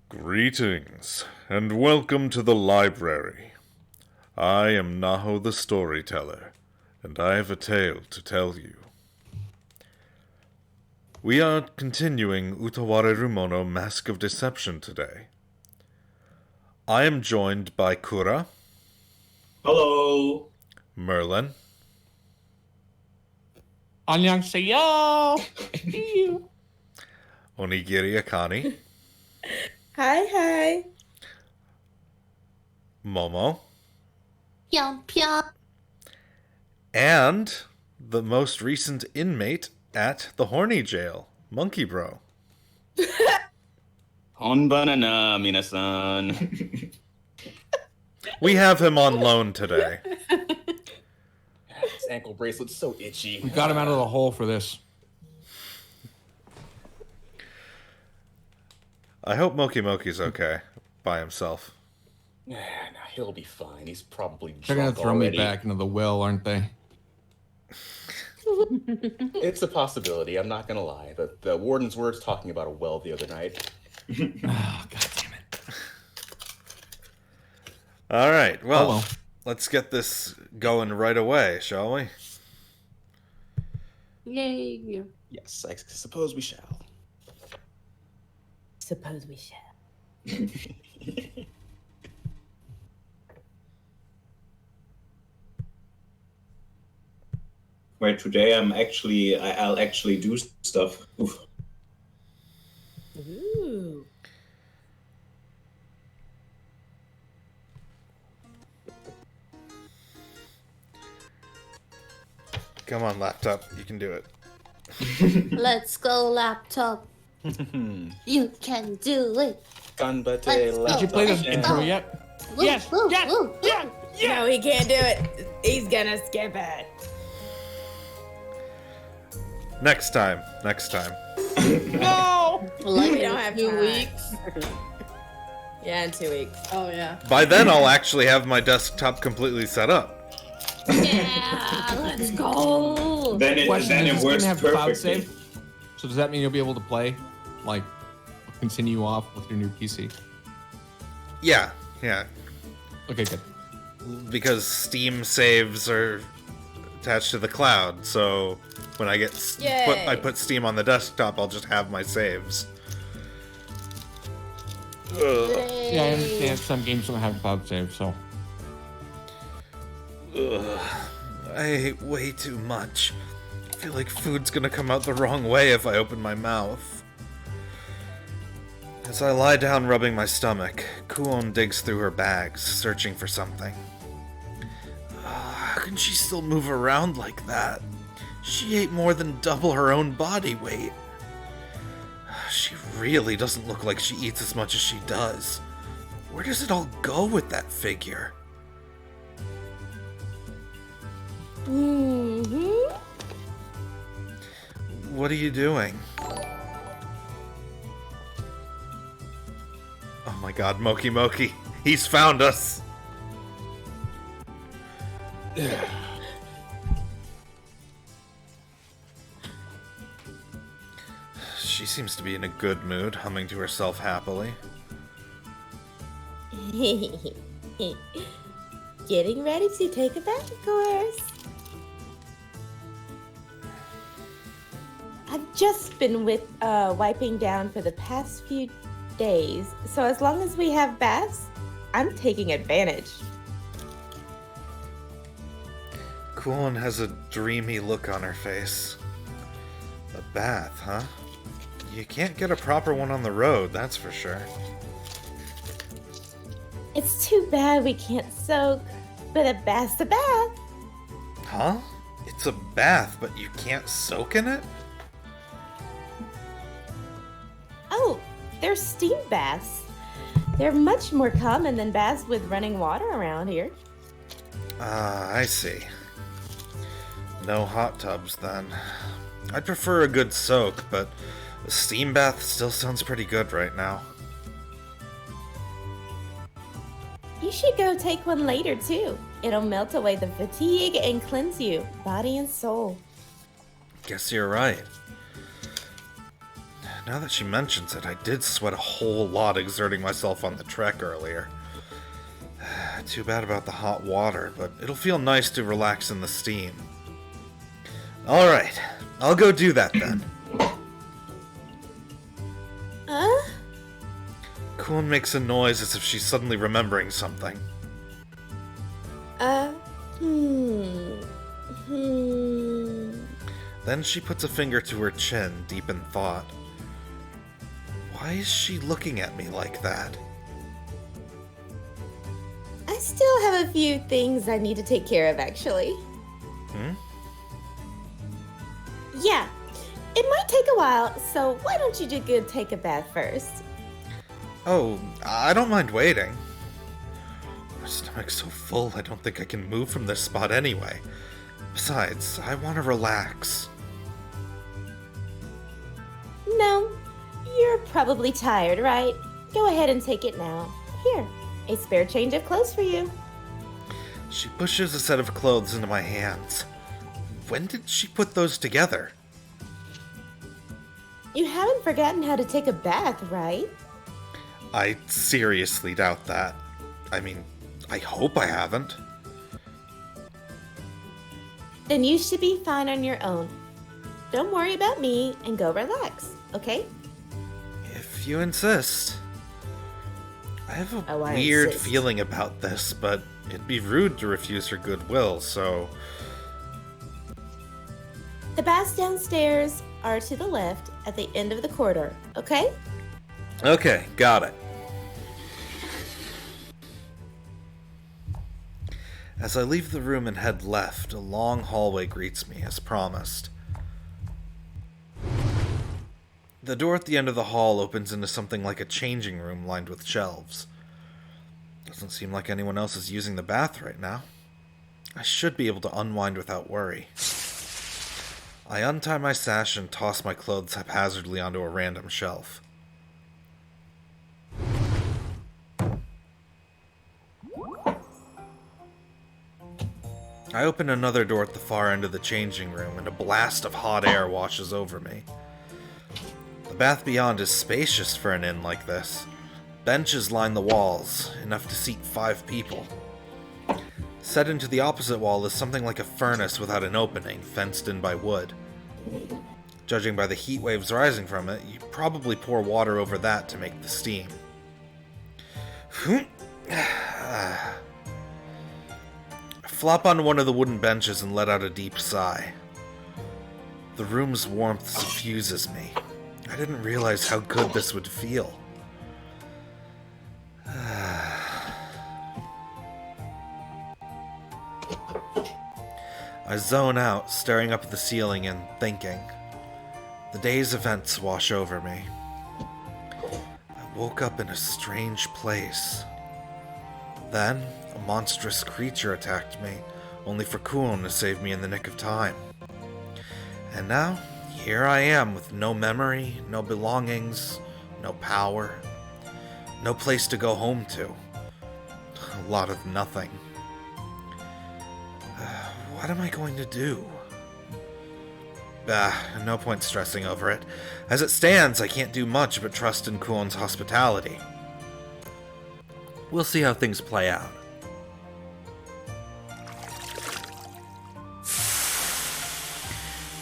Greetings, and welcome to the library. I am Naho the Storyteller, and I have a tale to tell you. We are continuing Utawarerumono Mask of Deception today. I am joined by Kura, Hello. Merlin, 안녕하세요. Onigiri Akane, Hi. Momo, Pyong. and the most recent inmate at the Horny Jail, Monkey Bro. Konbanana, minasan. We have him on loan today. His ankle bracelet's so itchy. We got him out of the hole for this. I hope Moki Moki's okay by himself. Nah, he'll be fine. He's probably They're gonna drunk throw already. me back into the well, aren't they? It's a possibility. I'm not gonna lie. The warden's words talking about a well the other night. Oh, God damn it. All right, well, Oh, well. let's get this going right away, shall we? Yay. Yes, I suppose we shall. Suppose we shall. Wait, today I'll actually do stuff. Oof. Ooh. Come on, laptop, you can do it. Let's go, laptop. You can do it. Ganbate Let's go. Did you play this Let's intro go. yet? Woo, Yes, woo, yes, woo. No, he can't do it. He's gonna skip it. Next time. No! Like We in don't have 2 time. weeks. Yeah, in 2 weeks. Oh, yeah. By then, I'll actually have my desktop completely set up. Yeah, let's go. Then it Question, is then it this works gonna have cloud perfectly. save? So does that mean you'll be able to play, like, continue off with your new PC? Yeah, Okay, good. because Steam saves are attached to the cloud, so when I get Yay. I put Steam on the desktop, I'll just have my saves. Yeah, I understand some games don't have cloud save, so. I ate way too much. I feel like food's gonna come out the wrong way if I open my mouth. As I lie down rubbing my stomach, Kuon digs through her bags, searching for something. How can she still move around like that? She ate more than double her own body weight. She really doesn't look like she eats as much as she does. Where does it all go with that figure? Mm-hmm. What are you doing? Oh my god, Moki Moki. He's found us. She seems to be in a good mood, humming to herself happily. Getting ready to take a bath, of course. I've just been wiping down for the past few days, so as long as we have baths, I'm taking advantage. Kuon has a dreamy look on her face. A bath, huh? You can't get a proper one on the road, that's for sure. It's too bad we can't soak, but a bath's a bath. Huh? It's a bath, but you can't soak in it? Oh, there's steam baths. They're much more common than baths with running water around here. Ah, I see. No hot tubs, then. I'd prefer a good soak, but a steam bath still sounds pretty good right now. You should go take one later, too. It'll melt away the fatigue and cleanse you, body and soul. Guess you're right. Now that she mentions it, I did sweat a whole lot exerting myself on the trek earlier. Too bad about the hot water, but it'll feel nice to relax in the steam. Alright, I'll go do that then. Huh? Kuon makes a noise as if she's suddenly remembering something. Then she puts a finger to her chin, deep in thought. Why is she looking at me like that? I still have a few things I need to take care of, actually. Yeah, it might take a while, so why don't you go take a bath first? Oh, I don't mind waiting. My stomach's so full I don't think I can move from this spot anyway. Besides, I want to relax. No, you're probably tired, right? Go ahead and take it now. Here, a spare change of clothes for you. She pushes a set of clothes into my hands. When did she put those together? You haven't forgotten how to take a bath, right? I seriously doubt that. I mean, I hope I haven't. Then you should be fine on your own. Don't worry about me and go relax, okay? If you insist. I have a Oh, I weird insist. feeling about this, but it'd be rude to refuse her goodwill, so... The baths downstairs are to the left at the end of the corridor, okay? Okay, got it. As I leave the room and head left, a long hallway greets me, as promised. The door at the end of the hall opens into something like a changing room lined with shelves. Doesn't seem like anyone else is using the bath right now. I should be able to unwind without worry. I untie my sash and toss my clothes haphazardly onto a random shelf. I open another door at the far end of the changing room, and a blast of hot air washes over me. The bath beyond is spacious for an inn like this. Benches line the walls, enough to seat 5 people. Set into the opposite wall is something like a furnace without an opening, fenced in by wood. Judging by the heat waves rising from it, you probably pour water over that to make the steam. I flop onto one of the wooden benches and let out a deep sigh. The room's warmth suffuses me. I didn't realize how good this would feel. I zone out, staring up at the ceiling and thinking. The day's events wash over me. I woke up in a strange place. Then, a monstrous creature attacked me, only for Kuon to save me in the nick of time. And now, here I am with no memory, no belongings, no power, no place to go home to. A lot of nothing. What am I going to do? No point stressing over it. As it stands, I can't do much but trust in Kuon's hospitality. We'll see how things play out.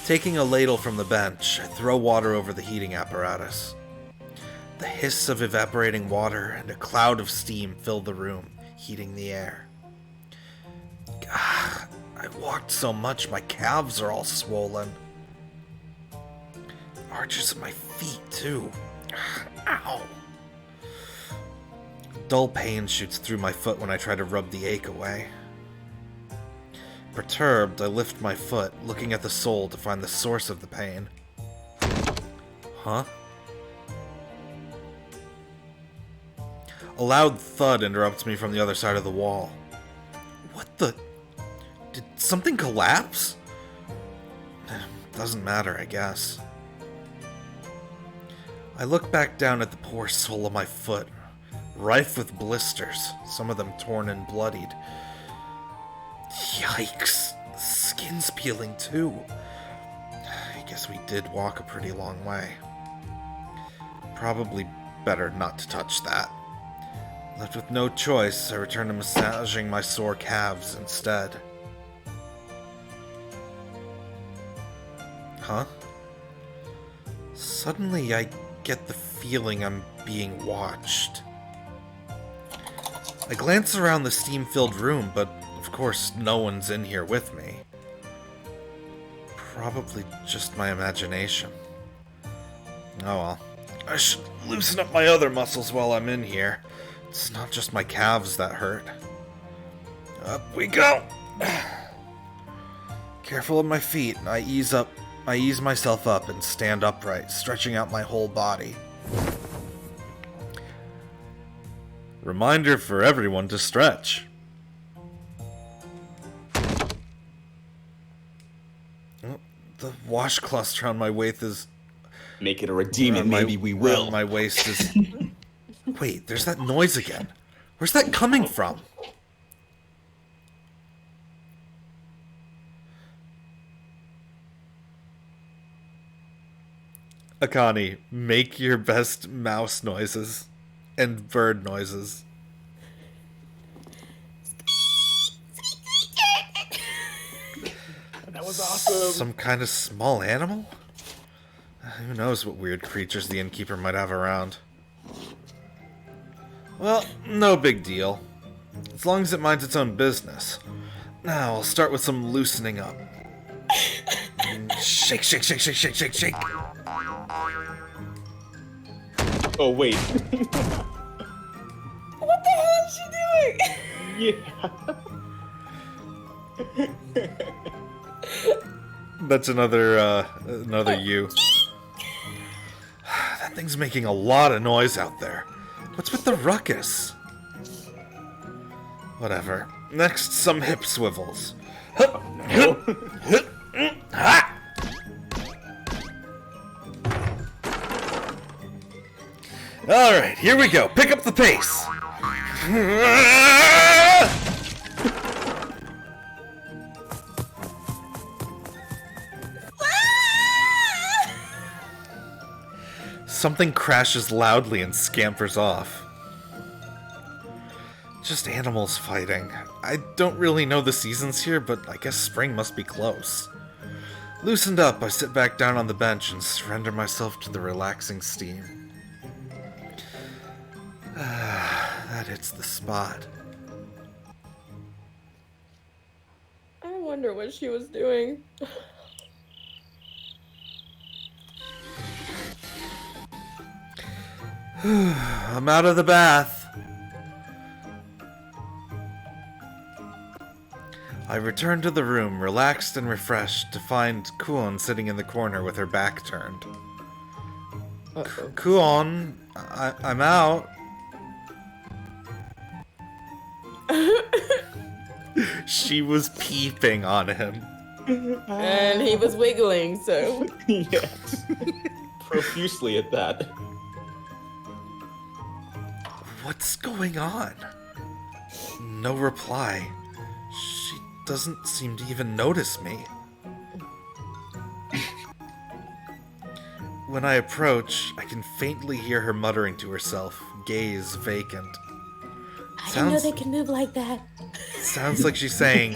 Taking a ladle from the bench, I throw water over the heating apparatus. The hiss of evaporating water and a cloud of steam fill the room, heating the air. I've walked so much, my calves are all swollen. Arches of my feet, too. Ow. Dull pain shoots through my foot when I try to rub the ache away. Perturbed, I lift my foot, looking at the sole to find the source of the pain. Huh? A loud thud interrupts me from the other side of the wall. What the... Did something collapse? Doesn't matter, I guess. I look back down at the poor sole of my foot, rife with blisters, some of them torn and bloodied. Yikes, the skin's peeling too. I guess we did walk a pretty long way. Probably better not to touch that. Left with no choice, I return to massaging my sore calves instead. Huh? Suddenly I get the feeling I'm being watched. I glance around the steam-filled room, but of course no one's in here with me. Probably just my imagination. Oh well. I should loosen up my other muscles while I'm in here. It's not just my calves that hurt. Up we go! Careful of my feet, I ease myself up and stand upright, stretching out my whole body. Reminder for everyone to stretch. Oh, the washcloth around my waist is... Make it a redeeming, maybe we will. My waist is... Wait, there's that noise again. Where's that coming from? Akani, make your best mouse noises and bird noises. That was awesome. Some kind of small animal? Who knows what weird creatures the innkeeper might have around. Well, no big deal. As long as it minds its own business. Now, I'll start with some loosening up. Shake, shake, shake, shake, shake, shake, shake. Oh, wait. What the hell is she doing? Yeah. That's another you. That thing's making a lot of noise out there. What's with the ruckus? Whatever. Next, some hip swivels. No. Alright, here we go. Pick up the pace. Something crashes loudly and scampers off. Just animals fighting. I don't really know the seasons here, but I guess spring must be close. Loosened up, I sit back down on the bench and surrender myself to the relaxing steam. That hits the spot. I wonder what she was doing. I'm out of the bath. I return to the room, relaxed and refreshed, to find Kuon sitting in the corner with her back turned. Kuon, I'm out. She was peeping on him. And he was wiggling, so. Yes. Profusely at that. What's going on? No reply. She doesn't seem to even notice me. When I approach, I can faintly hear her muttering to herself, gaze vacant. I didn't know they could move like that. Sounds like she's saying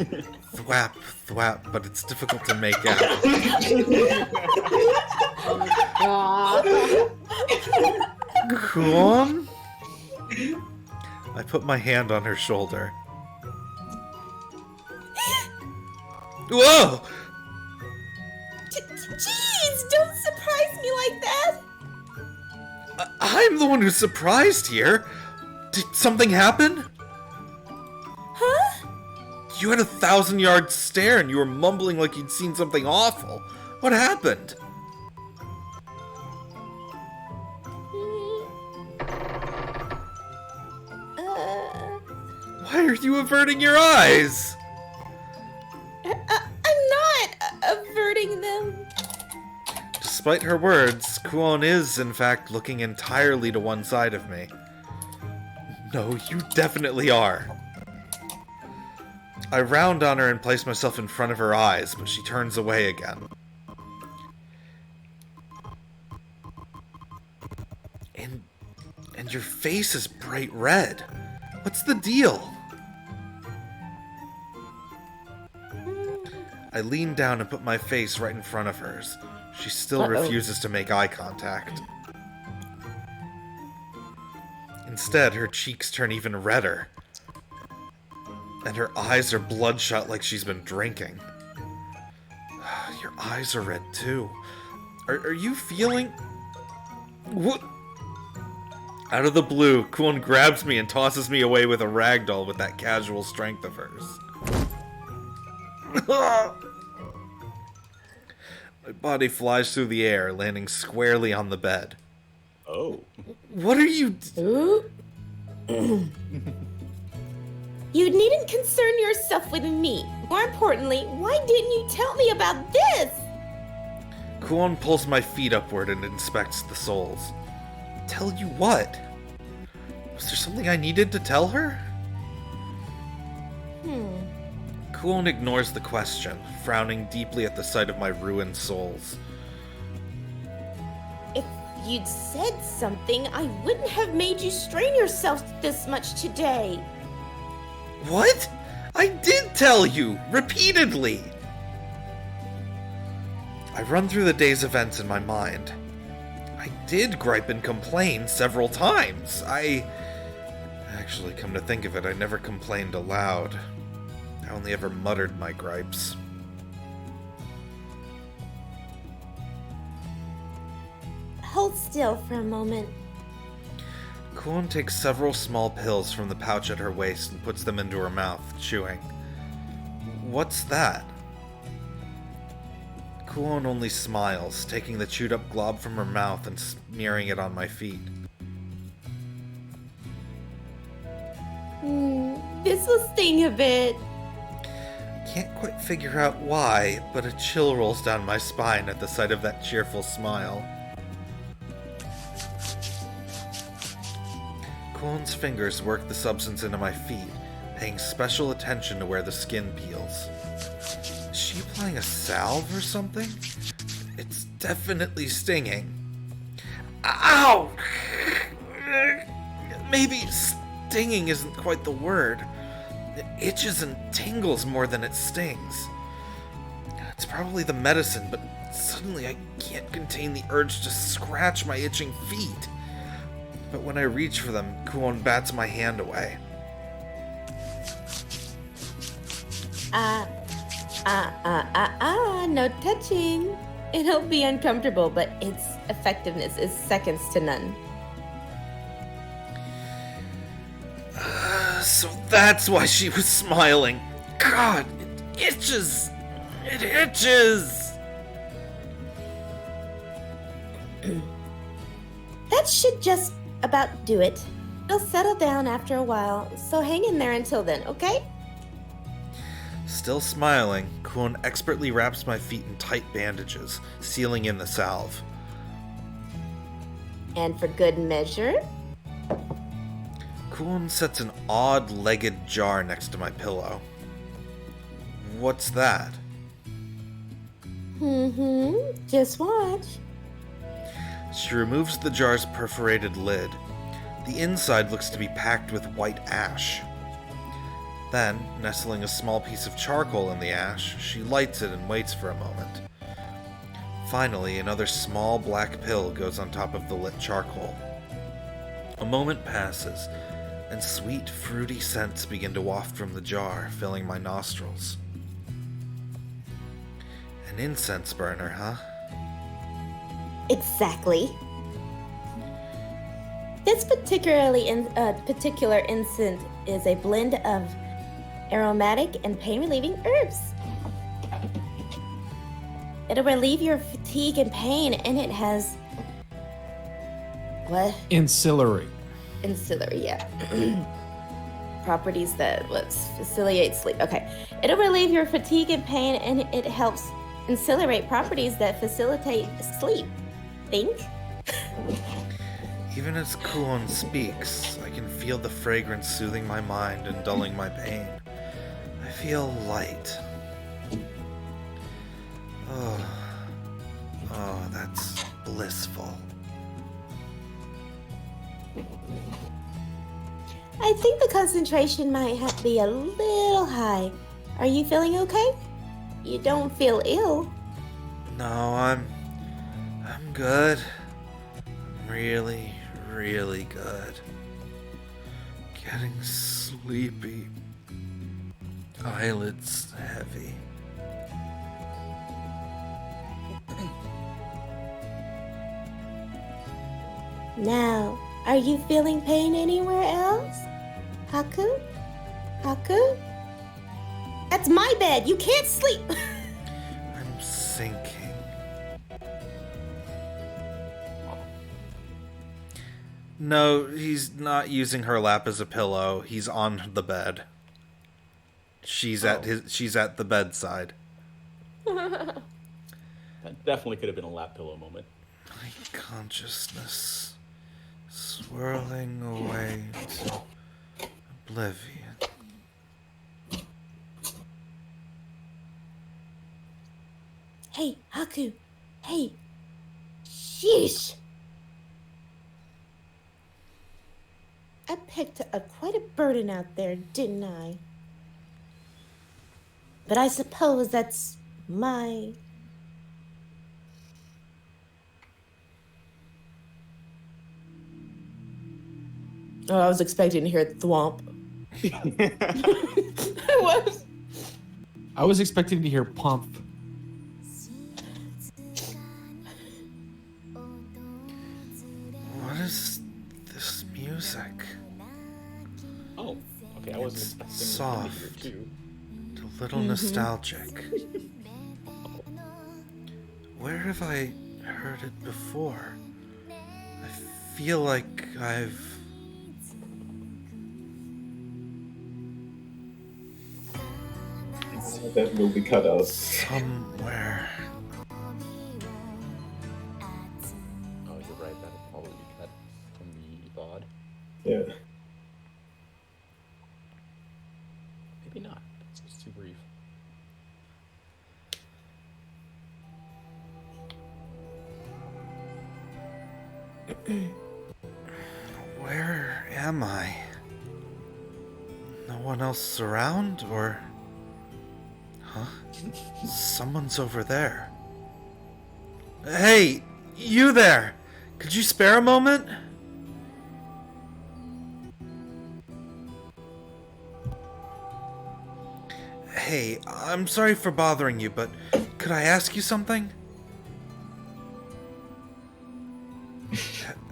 thwap, thwap, but it's difficult to make out. Kuon? I put my hand on her shoulder. Whoa! Jeez, don't surprise me like that. I'm the one who's surprised here. Did something happen? Huh? You had a 1,000-yard stare and you were mumbling like you'd seen something awful. What happened? Why are you averting your eyes? I'm not averting them. Despite her words, Kuon is, in fact, looking entirely to one side of me. No, you definitely are. I round on her and place myself in front of her eyes, but she turns away again. Your face is bright red. What's the deal? I lean down and put my face right in front of hers. She still refuses to make eye contact. Instead, her cheeks turn even redder. And her eyes are bloodshot like she's been drinking. Your eyes are red too. Are you feeling... What? Out of the blue, Kuon grabs me and tosses me away with a ragdoll with that casual strength of hers. My body flies through the air, landing squarely on the bed. Oh. What are you... Ooh. You needn't concern yourself with me. More importantly, why didn't you tell me about this? Kuon pulls my feet upward and inspects the soles. Tell you what? Was there something I needed to tell her? Kuon ignores the question, frowning deeply at the sight of my ruined soles. If you'd said something, I wouldn't have made you strain yourself this much today. What? I did tell you! Repeatedly! I run through the day's events in my mind. I did gripe and complain several times. Actually, come to think of it, I never complained aloud. I only ever muttered my gripes. Hold still for a moment. Kuon takes several small pills from the pouch at her waist and puts them into her mouth, chewing. What's that? Kuon only smiles, taking the chewed up glob from her mouth and smearing it on my feet. This will sting a bit. Can't quite figure out why, but a chill rolls down my spine at the sight of that cheerful smile. Kuon's fingers work the substance into my feet, paying special attention to where the skin peels. Is she applying a salve or something? It's definitely stinging. Ow! Maybe stinging isn't quite the word. It itches and tingles more than it stings. It's probably the medicine, but suddenly I can't contain the urge to scratch my itching feet. But when I reach for them, Kuon bats my hand away. No touching. It'll be uncomfortable, but its effectiveness is seconds to none. So that's why she was smiling. God, it itches. It itches. That should just about do it. It'll settle down after a while, so hang in there until then, okay? Still smiling, Kuon expertly wraps my feet in tight bandages, sealing in the salve. And for good measure, Kuon sets an odd-legged jar next to my pillow. What's that? just watch. She removes the jar's perforated lid. The inside looks to be packed with white ash. Then, nestling a small piece of charcoal in the ash, she lights it and waits for a moment. Finally, another small black pill goes on top of the lit charcoal. A moment passes, and sweet, fruity scents begin to waft from the jar, filling my nostrils. An incense burner, huh? Exactly. This particular incense is a blend of aromatic and pain-relieving herbs. It'll relieve your fatigue and pain, and it has... What? Ancillary. Ancillary, yeah. Properties that, facilitate sleep. Okay. It'll relieve your fatigue and pain, and it helps ancillary properties that facilitate sleep. Think? Even as Kuon speaks, I can feel the fragrance soothing my mind and dulling my pain. I feel light. Oh, that's blissful. I think the concentration might be a little high. Are you feeling okay? You don't feel ill. No, I'm good. I'm really, really good. Getting sleepy. Eyelids heavy. Now, are you feeling pain anywhere else? Haku? Haku? That's my bed. You can't sleep. I'm sinking. No, he's not using her lap as a pillow. He's on the bed. She's at the bedside. That definitely could have been a lap pillow moment. My consciousness swirling away to oblivion. Hey, Haku. Hey. Sheesh. I picked up quite a burden out there, didn't I? But I suppose that's my... Oh, I was expecting to hear thwomp. I was. I was expecting to hear pump. What is this music? Oh, okay. I wasn't expecting soft. him to hear too. A little nostalgic. Where have I heard it before? I feel like I've... That will be cut out. somewhere. Oh, you're right. That'll probably be cut from the VOD. Yeah. Maybe not. It's just too brief. Where am I? No one else around, or... Huh? Someone's over there. Hey, you there! Could you spare a moment? Hey, I'm sorry for bothering you, but could I ask you something?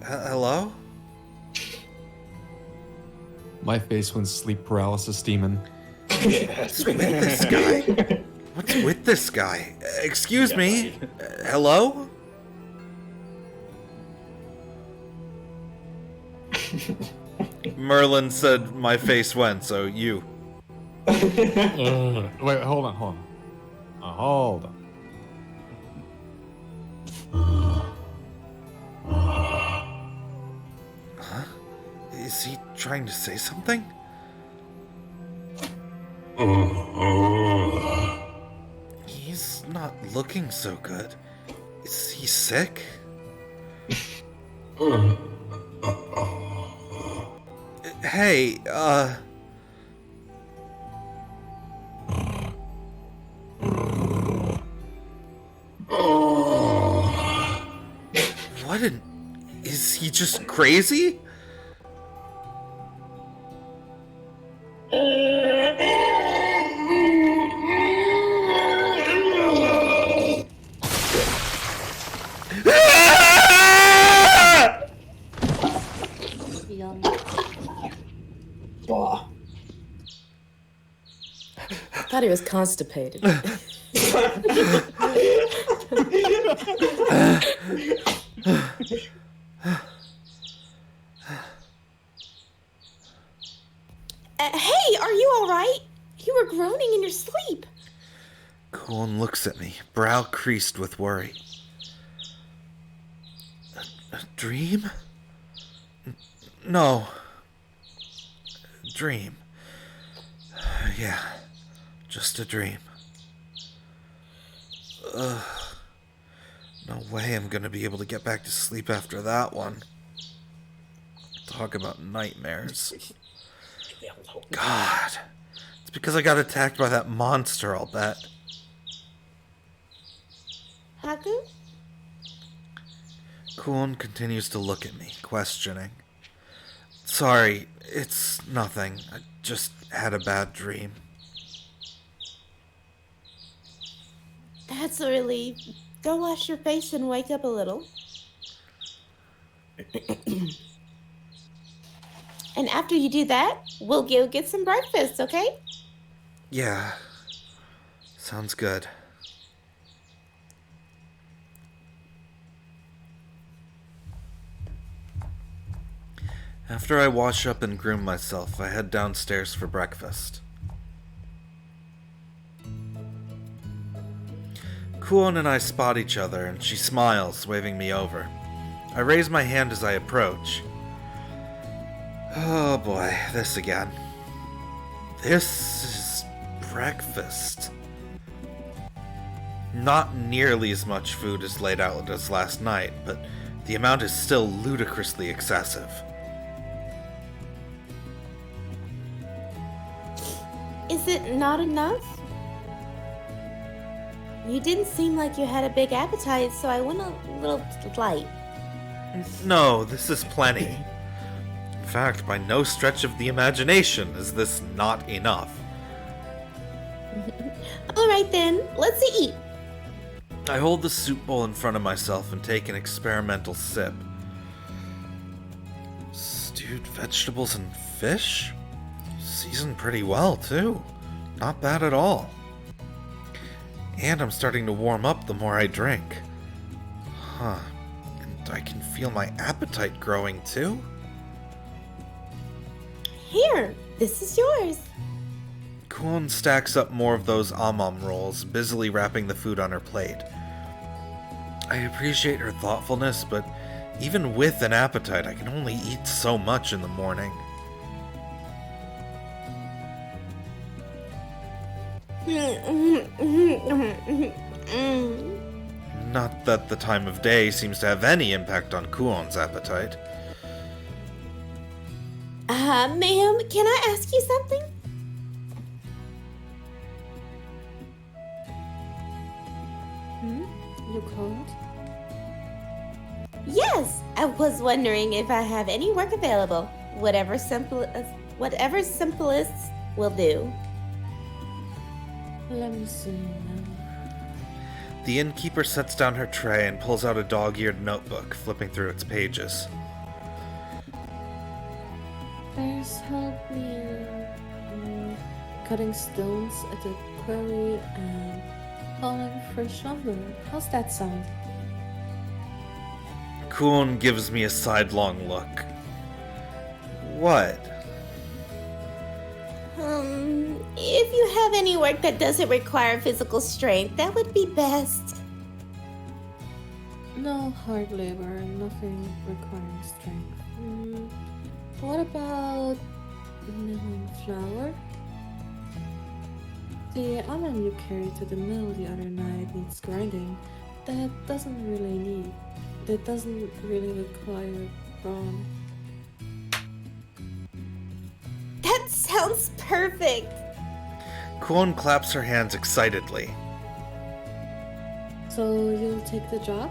Hello? My face went sleep paralysis demon. What's with this guy? What's with this guy? Excuse me? Hello? Merlin said my face went, so you. Wait, hold on. Hold on. Huh? Is he trying to say something? He's not looking so good. Is he sick? Hey, what in... Is he just crazy? Yum. Boah. I thought he was constipated. Hey, are you all right? You were groaning in your sleep. Kuon looks at me, brow creased with worry. A dream? No. Dream. Yeah, just a dream. Ugh. No way I'm gonna be able to get back to sleep after that one. Talk about nightmares. God. It's because I got attacked by that monster, I'll bet. Haku? Kuon continues to look at me, questioning. Sorry, it's nothing. I just had a bad dream. That's a relief. Go wash your face and wake up a little. And after you do that, we'll go get some breakfast, okay? Yeah. Sounds good. After I wash up and groom myself, I head downstairs for breakfast. Kuon and I spot each other, and she smiles, waving me over. I raise my hand as I approach. Oh boy, this again. This is breakfast. Not nearly as much food as laid out as last night, but the amount is still ludicrously excessive. Is it not enough? You didn't seem like you had a big appetite, so I went a little light. No, this is plenty. In fact, by no stretch of the imagination is this not enough. Alright then, let's eat. I hold the soup bowl in front of myself and take an experimental sip. Stewed vegetables and fish? Seasoned pretty well, too. Not bad at all. And I'm starting to warm up the more I drink. Huh. And I can feel my appetite growing, too? Here, this is yours. Kuon stacks up more of those amam rolls, busily wrapping the food on her plate. I appreciate her thoughtfulness, but even with an appetite, I can only eat so much in the morning. Not that the time of day seems to have any impact on Kuon's appetite. Ma'am, can I ask you something? You called? Yes, I was wondering if I have any work available. Whatever simplest will do. Let me see. The innkeeper sets down her tray and pulls out a dog-eared notebook, flipping through its pages. There's help me cutting stones at the quarry and hauling fresh lumber. How's that sound? Kuon gives me a sidelong look. What? If you have any work that doesn't require physical strength, that would be best. No hard labor, nothing requiring strength. What about milling flour? The almond you carried to the mill the other night needs grinding. That doesn't really require brawn. That sounds perfect. Kuon claps her hands excitedly. So you'll take the job?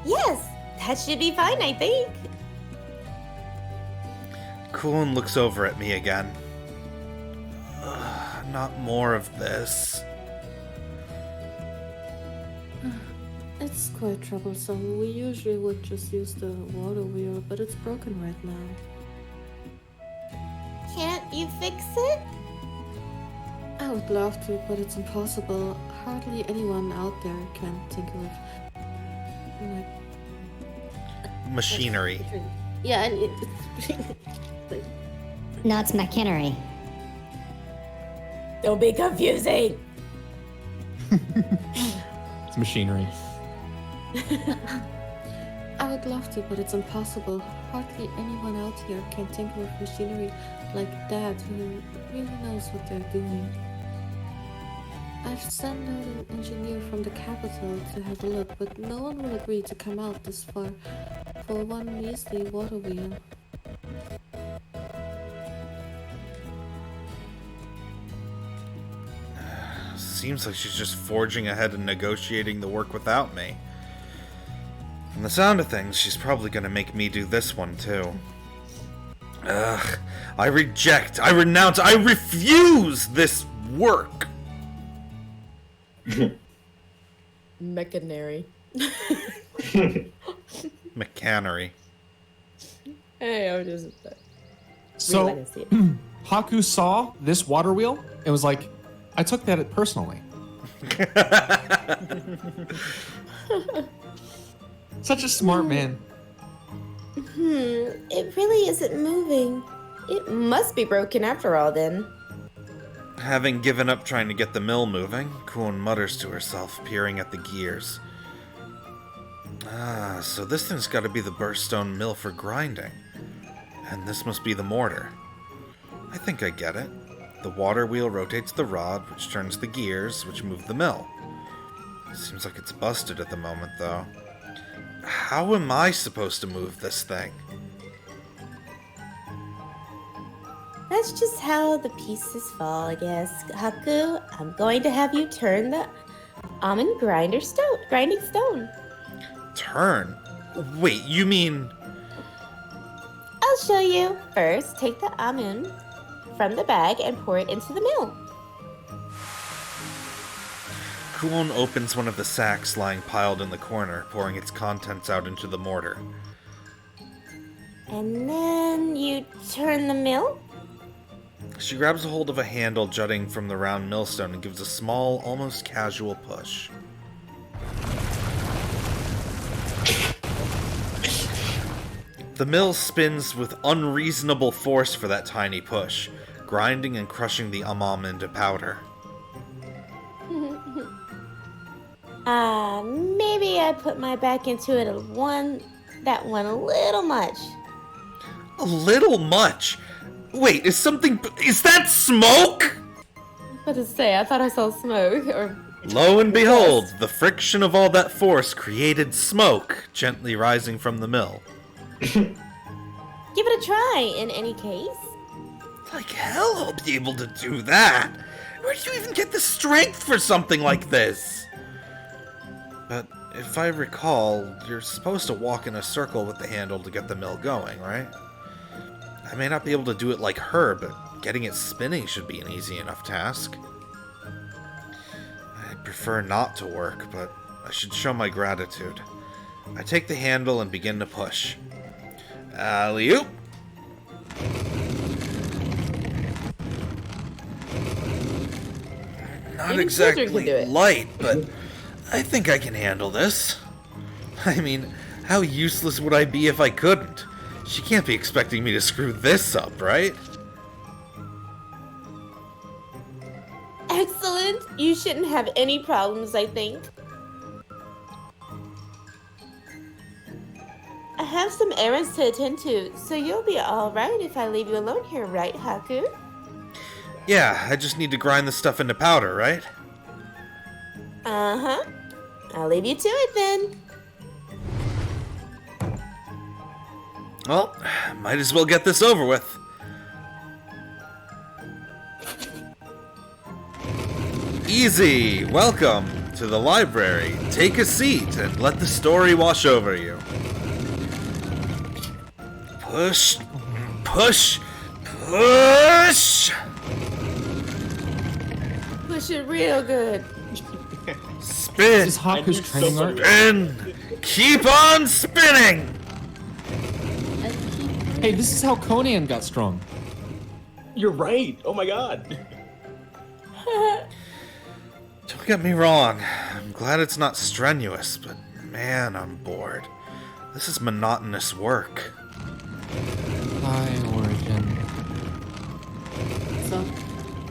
Yes, that should be fine, I think. Kuon looks over at me again. Not more of this. It's quite troublesome. We usually would just use the water wheel, but it's broken right now. Can't you fix it? I would love to, but it's impossible. Hardly anyone out there can think of Machinery. Yeah, and it's No, it's machinery. Don't be confusing. It's machinery. I would love to, but it's impossible. Hardly anyone out here can think of machinery like that who really knows what they're doing. I've sent out an engineer from the capital to have a look, but no one will agree to come out this far for one measly water wheel. Seems like she's just forging ahead and negotiating the work without me. From the sound of things, she's probably gonna make me do this one too. Ugh. I reject, I renounce, I refuse this work! Mechanary. Mechanery. Hey, I was just. So, Realized it. Haku saw this water wheel and was like, I took that personally. Such a smart man. It really isn't moving. It must be broken after all, then. Having given up trying to get the mill moving, Kuon mutters to herself, peering at the gears. Ah, so this thing's gotta be the burstone mill for grinding. And this must be the mortar. I think I get it. The water wheel rotates the rod, which turns the gears, which move the mill. Seems like it's busted at the moment, though. How am I supposed to move this thing? That's just how the pieces fall, I guess. Haku, I'm going to have you turn the almond grinding stone. Turn? Wait, you mean... I'll show you. First, take the almond from the bag and pour it into the mill. Kuon opens one of the sacks lying piled in the corner, pouring its contents out into the mortar. And then you turn the mill. She grabs a hold of a handle jutting from the round millstone and gives a small, almost casual push. The mill spins with unreasonable force for that tiny push, grinding and crushing the almond into powder. Maybe I put my back into it that one a little much. A little much? Wait, is that smoke? What to say? I thought I saw smoke. Or Lo and behold, the friction of all that force created smoke, gently rising from the mill. Give it a try, in any case. Like hell I'll be able to do that! Where do you even get the strength for something like this? But if I recall, you're supposed to walk in a circle with the handle to get the mill going, right? I may not be able to do it like her, but getting it spinning should be an easy enough task. I prefer not to work, but I should show my gratitude. I take the handle and begin to push. Alley-oop! Not Even children can exactly do it. light, but I think I can handle this. I mean, how useless would I be if I couldn't? She can't be expecting me to screw this up, right? Excellent. You shouldn't have any problems, I think. I have some errands to attend to, so you'll be alright if I leave you alone here, right, Haku? Yeah, I just need to grind the stuff into powder, right? Uh-huh. I'll leave you to it then. Well, might as well get this over with. Easy! Welcome to the library. Take a seat and let the story wash over you. Push, push, push! Push it real good. Spin, This is Haku's training art. spin! Keep on spinning! Hey, this is how Conan got strong. You're right. Oh my god. Don't get me wrong, I'm glad it's not strenuous, but man, I'm bored. This is monotonous work. By origin. So,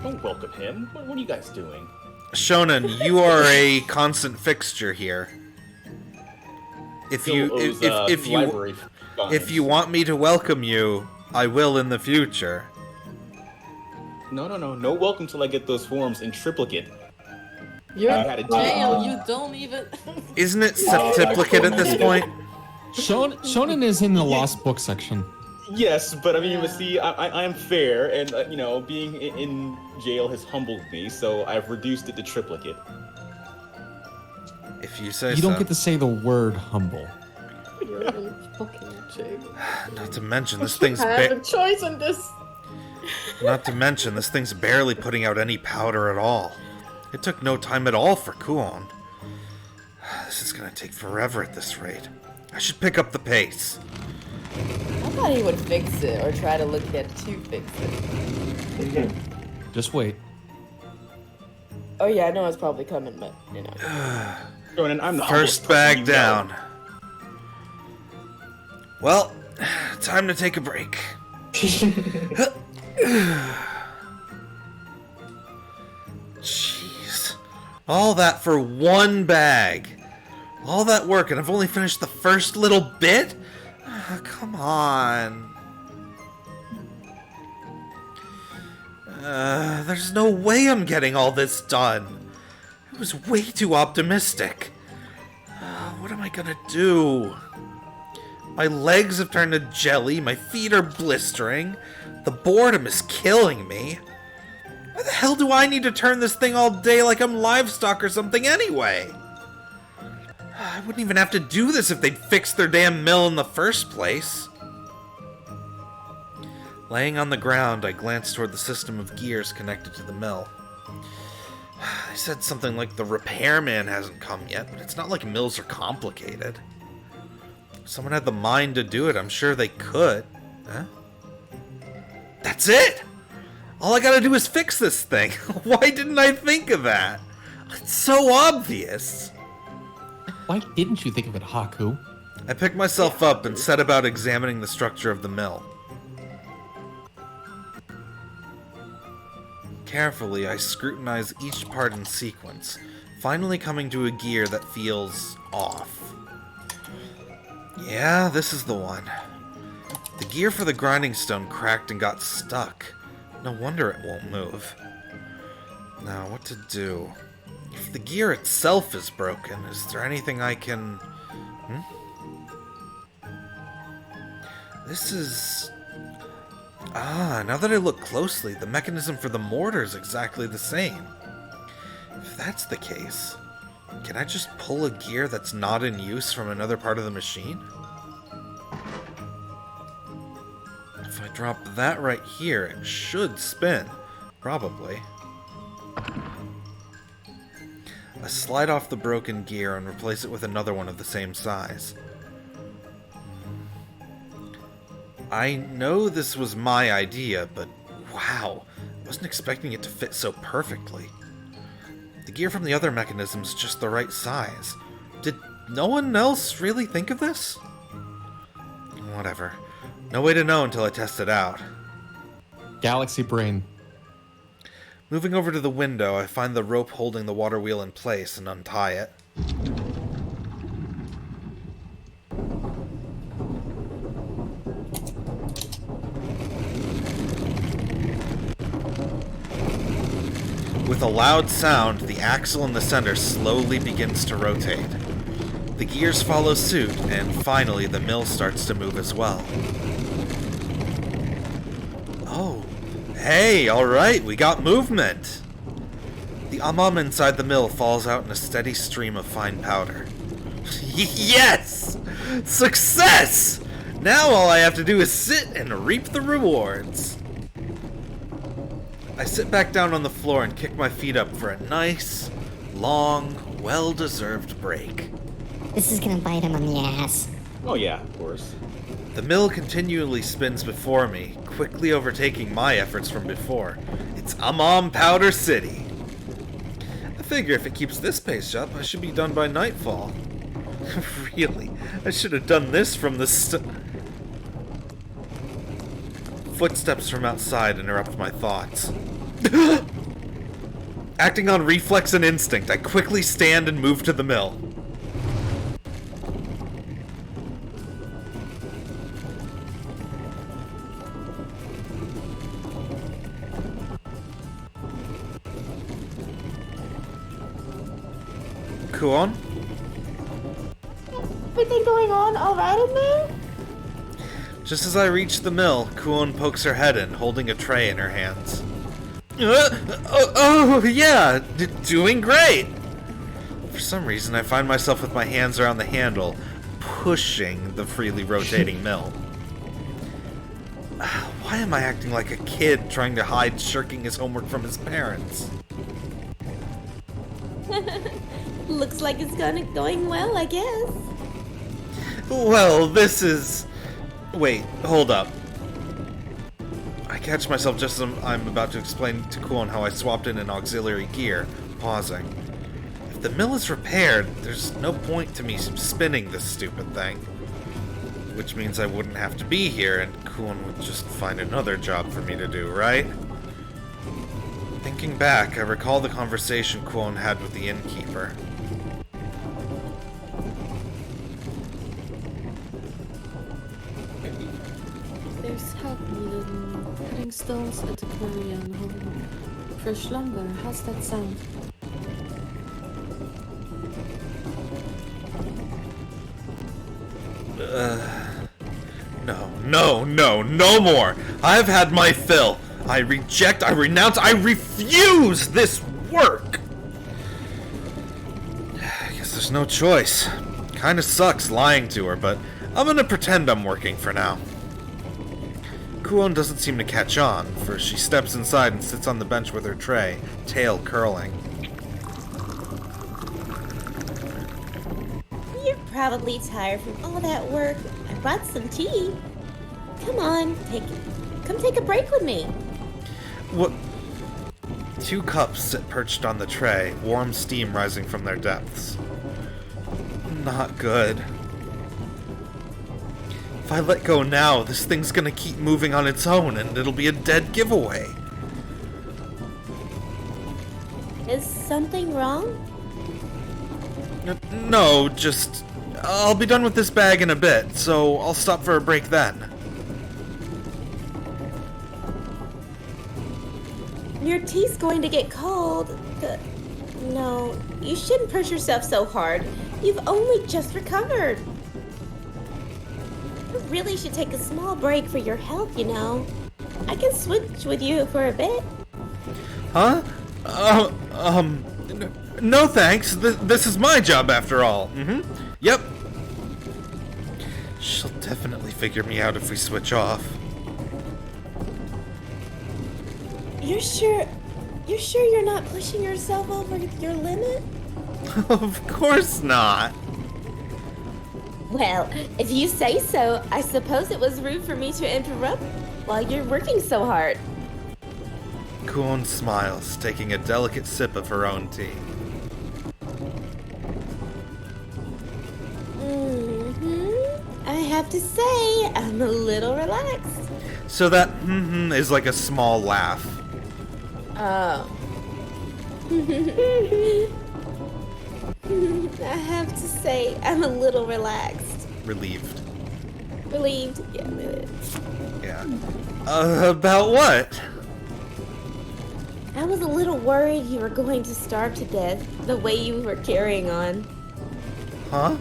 Don't welcome him. What are you guys doing? Shonen, you are a constant fixture here. If you Still owes, if you library if you fines. want me to welcome you, I will in the future. No welcome till I get those forms in triplicate. You're I had a in jail. Uh, You don't even. Isn't it septiplicate at this point? Shonen is in the lost book section. Yes, but I mean, you see, I am fair, and you know, being in jail has humbled me, so I've reduced it to triplicate. If you say You so. don't get to say the word humble. You're in fucking jail. Not to mention this thing's I have a choice in this. Not to mention this thing's barely putting out any powder at all. It took no time at all for Kuon. This is gonna take forever at this rate. I should pick up the pace. I thought he would fix it or try to look at to fix it. Just wait. Oh yeah, I know it's probably coming, but you know. And I'm the First humblest person bag you know. down. Well, time to take a break. Jeez. All that for one bag. All that work, and I've only finished the first little bit? Come on. There's no way I'm getting all this done. I was way too optimistic. What am I gonna do? My legs have turned to jelly, my feet are blistering, the boredom is killing me. Why the hell do I need to turn this thing all day like I'm livestock or something anyway? I wouldn't even have to do this if they'd fixed their damn mill in the first place. Laying on the ground, I glanced toward the system of gears connected to the mill. They said something like the repairman hasn't come yet, but it's not like mills are complicated. If someone had the mind to do it, I'm sure they could. Huh? That's it! All I gotta do is fix this thing. Why didn't I think of that? It's so obvious. Why didn't you think of it, Haku? I picked myself up and set about examining the structure of the mill. Carefully, I scrutinize each part in sequence, finally coming to a gear that feels off. Yeah, this is the one. The gear for the grinding stone cracked and got stuck. No wonder it won't move. Now, what to do? If the gear itself is broken, is there anything I can... This is... now that I look closely, the mechanism for the mortar is exactly the same. If that's the case, can I just pull a gear that's not in use from another part of the machine? If I drop that right here, it should spin. Probably. I slide off the broken gear and replace it with another one of the same size. I know this was my idea, but wow, I wasn't expecting it to fit so perfectly. The gear from the other mechanism's just the right size. Did no one else really think of this? Whatever. No way to know until I test it out. Galaxy brain. Moving over to the window, I find the rope holding the water wheel in place and untie it. With a loud sound, the axle in the center slowly begins to rotate. The gears follow suit, and finally the mill starts to move as well. Oh, hey, alright, we got movement! The inside the mill falls out in a steady stream of fine powder. Yes! Success! Now all I have to do is sit and reap the rewards. I sit back down on the floor and kick my feet up for a nice, long, well-deserved break. This is gonna bite him on the ass. Oh yeah, of course. The mill continually spins before me, quickly overtaking my efforts from before. It's Powder City. I figure if it keeps this pace up, I should be done by nightfall. Really, I should have done this from the Footsteps from outside interrupt my thoughts. Acting on reflex and instinct, I quickly stand and move to the mill. Kuon? Everything going on all right in there? Just as I reach the mill, Kuon pokes her head in, holding a tray in her hands. Yeah, doing great! For some reason, I find myself with my hands around the handle, pushing the freely rotating mill. Why am I acting like a kid trying to hide shirking his homework from his parents? Looks like it's going well, I guess. Well, this is... Wait, hold up. I catch myself just as I'm about to explain to Kuon how I swapped in an auxiliary gear, pausing. If the mill is repaired, there's no point to me spinning this stupid thing. Which means I wouldn't have to be here, and Kuon would just find another job for me to do, right? Thinking back, I recall the conversation Kuon had with the innkeeper. There's help needed in cutting stones at the quarry and hauling fresh lumber. How's that sound? No more! I've had my fill! I reject, I renounce, I refuse this work! I guess there's no choice. Kinda sucks lying to her, but I'm gonna pretend I'm working for now. Kuon doesn't seem to catch on, for she steps inside and sits on the bench with her tray, tail curling. You're probably tired from all that work. I brought some tea. Come on, come take a break with me. What? 2 cups sit perched on the tray, warm steam rising from their depths. Not good. If I let go now, this thing's gonna keep moving on its own, and it'll be a dead giveaway. Is something wrong? No, just... I'll be done with this bag in a bit, so I'll stop for a break then. Your tea's going to get cold. No, you shouldn't push yourself so hard. You've only just recovered. You really should take a small break for your health, you know. I can switch with you for a bit. Huh? No thanks. This is my job after all. Yep. She'll definitely figure me out if we switch off. You're sure you're not pushing yourself over your limit? Of course not. Well, if you say so, I suppose it was rude for me to interrupt while you're working so hard. Kuon smiles, taking a delicate sip of her own tea. I have to say, I'm a little relaxed. So that is like a small laugh. Oh. I have to say, I'm a little relaxed. Relieved. Relieved? Yeah, really. Yeah. About what? I was a little worried you were going to starve to death the way you were carrying on. Huh?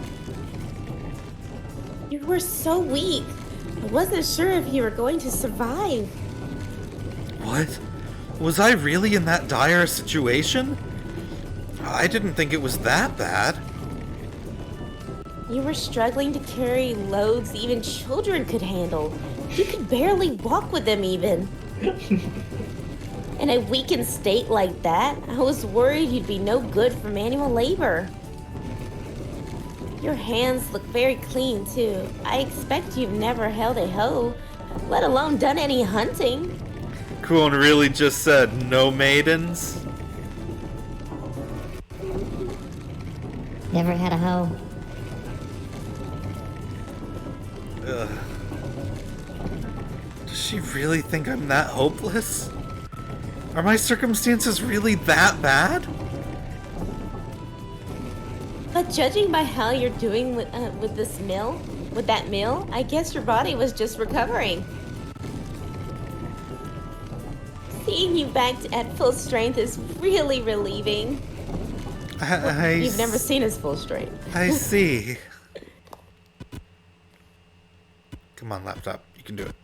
You were so weak. I wasn't sure if you were going to survive. What? Was I really in that dire a situation? I didn't think it was that bad. You were struggling to carry loads even children could handle. You could barely walk with them even. In a weakened state like that, I was worried you'd be no good for manual labor. Your hands look very clean too. I expect you've never held a hoe, let alone done any hunting. Kuon really just said no maidens? Never had a hoe. Ugh. Does she really think I'm that hopeless? Are my circumstances really that bad? But judging by how you're doing with that mill, I guess your body was just recovering. Seeing you back at full strength is really relieving. You've never seen his full strength. I see. Come on, laptop. You can do it.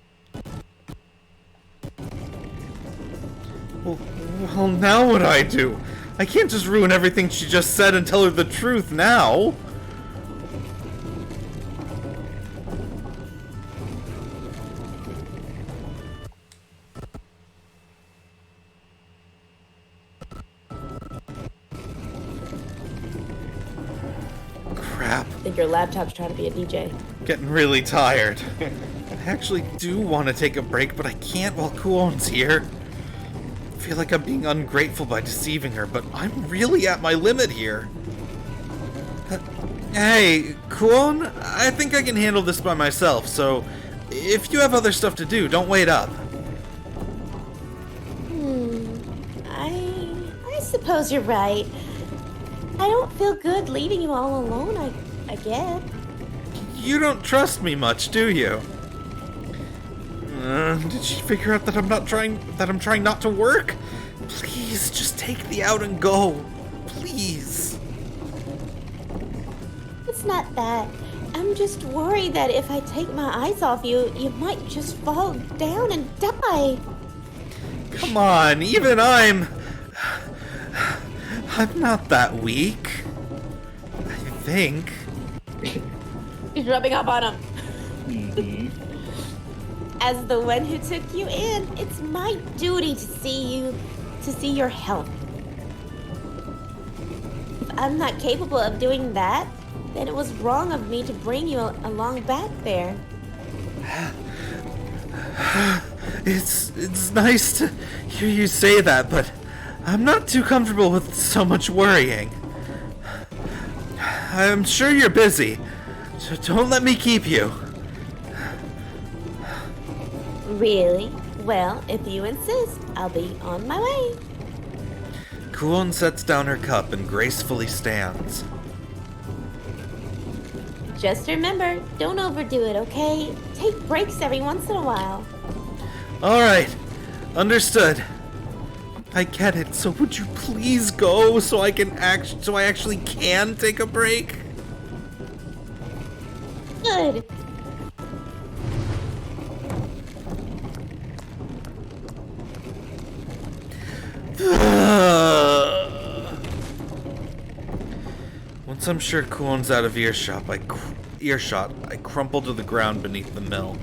Well, now what do I do? I can't just ruin everything she just said and tell her the truth now. Crap. I think your laptop's trying to be a DJ. Getting really tired. I actually do want to take a break, but I can't while Kuon's here. I feel like I'm being ungrateful by deceiving her, but I'm really at my limit here. Hey, Kuon, I think I can handle this by myself, so if you have other stuff to do, don't wait up. I suppose you're right. I don't feel good leaving you all alone, I guess. You don't trust me much, do you? Did she figure out that I'm trying not to work? Please, just take the out and go. Please. It's not that. I'm just worried that if I take my eyes off you, you might just fall down and die. Come on, even I'm not that weak. I think. He's rubbing up on him. As the one who took you in, it's my duty to see your health. If I'm not capable of doing that, then it was wrong of me to bring you along back there. It's nice to hear you say that, but I'm not too comfortable with so much worrying. I'm sure you're busy, so don't let me keep you. Really? Well, if you insist, I'll be on my way. Kuon sets down her cup and gracefully stands. Just remember, don't overdo it, okay? Take breaks every once in a while. Alright, understood. I get it, so would you please go so I actually can take a break? Good. Once I'm sure Kuon's out of earshot, I crumple to the ground beneath the mill.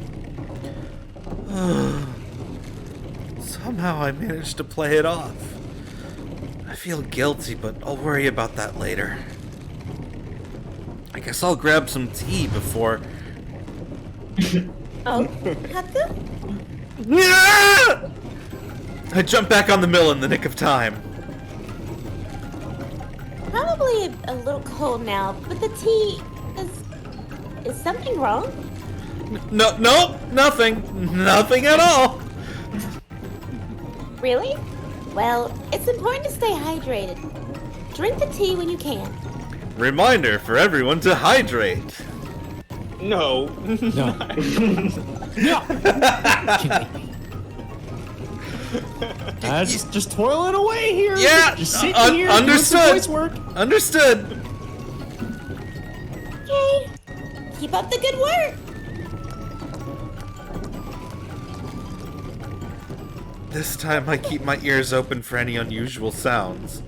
Somehow I managed to play it off. I feel guilty, but I'll worry about that later. I guess I'll grab some tea before... Oh, Haku? I jump back on the mill in the nick of time. Probably a little cold now, but the tea is something wrong? Nope, nothing. Nothing at all. Really? Well, it's important to stay hydrated. Drink the tea when you can. Reminder for everyone to hydrate. No. Just toiling away here. Yeah, just sitting here. understood. Doing some voice work. Understood. Okay. Keep up the good work. This time I keep my ears open for any unusual sounds.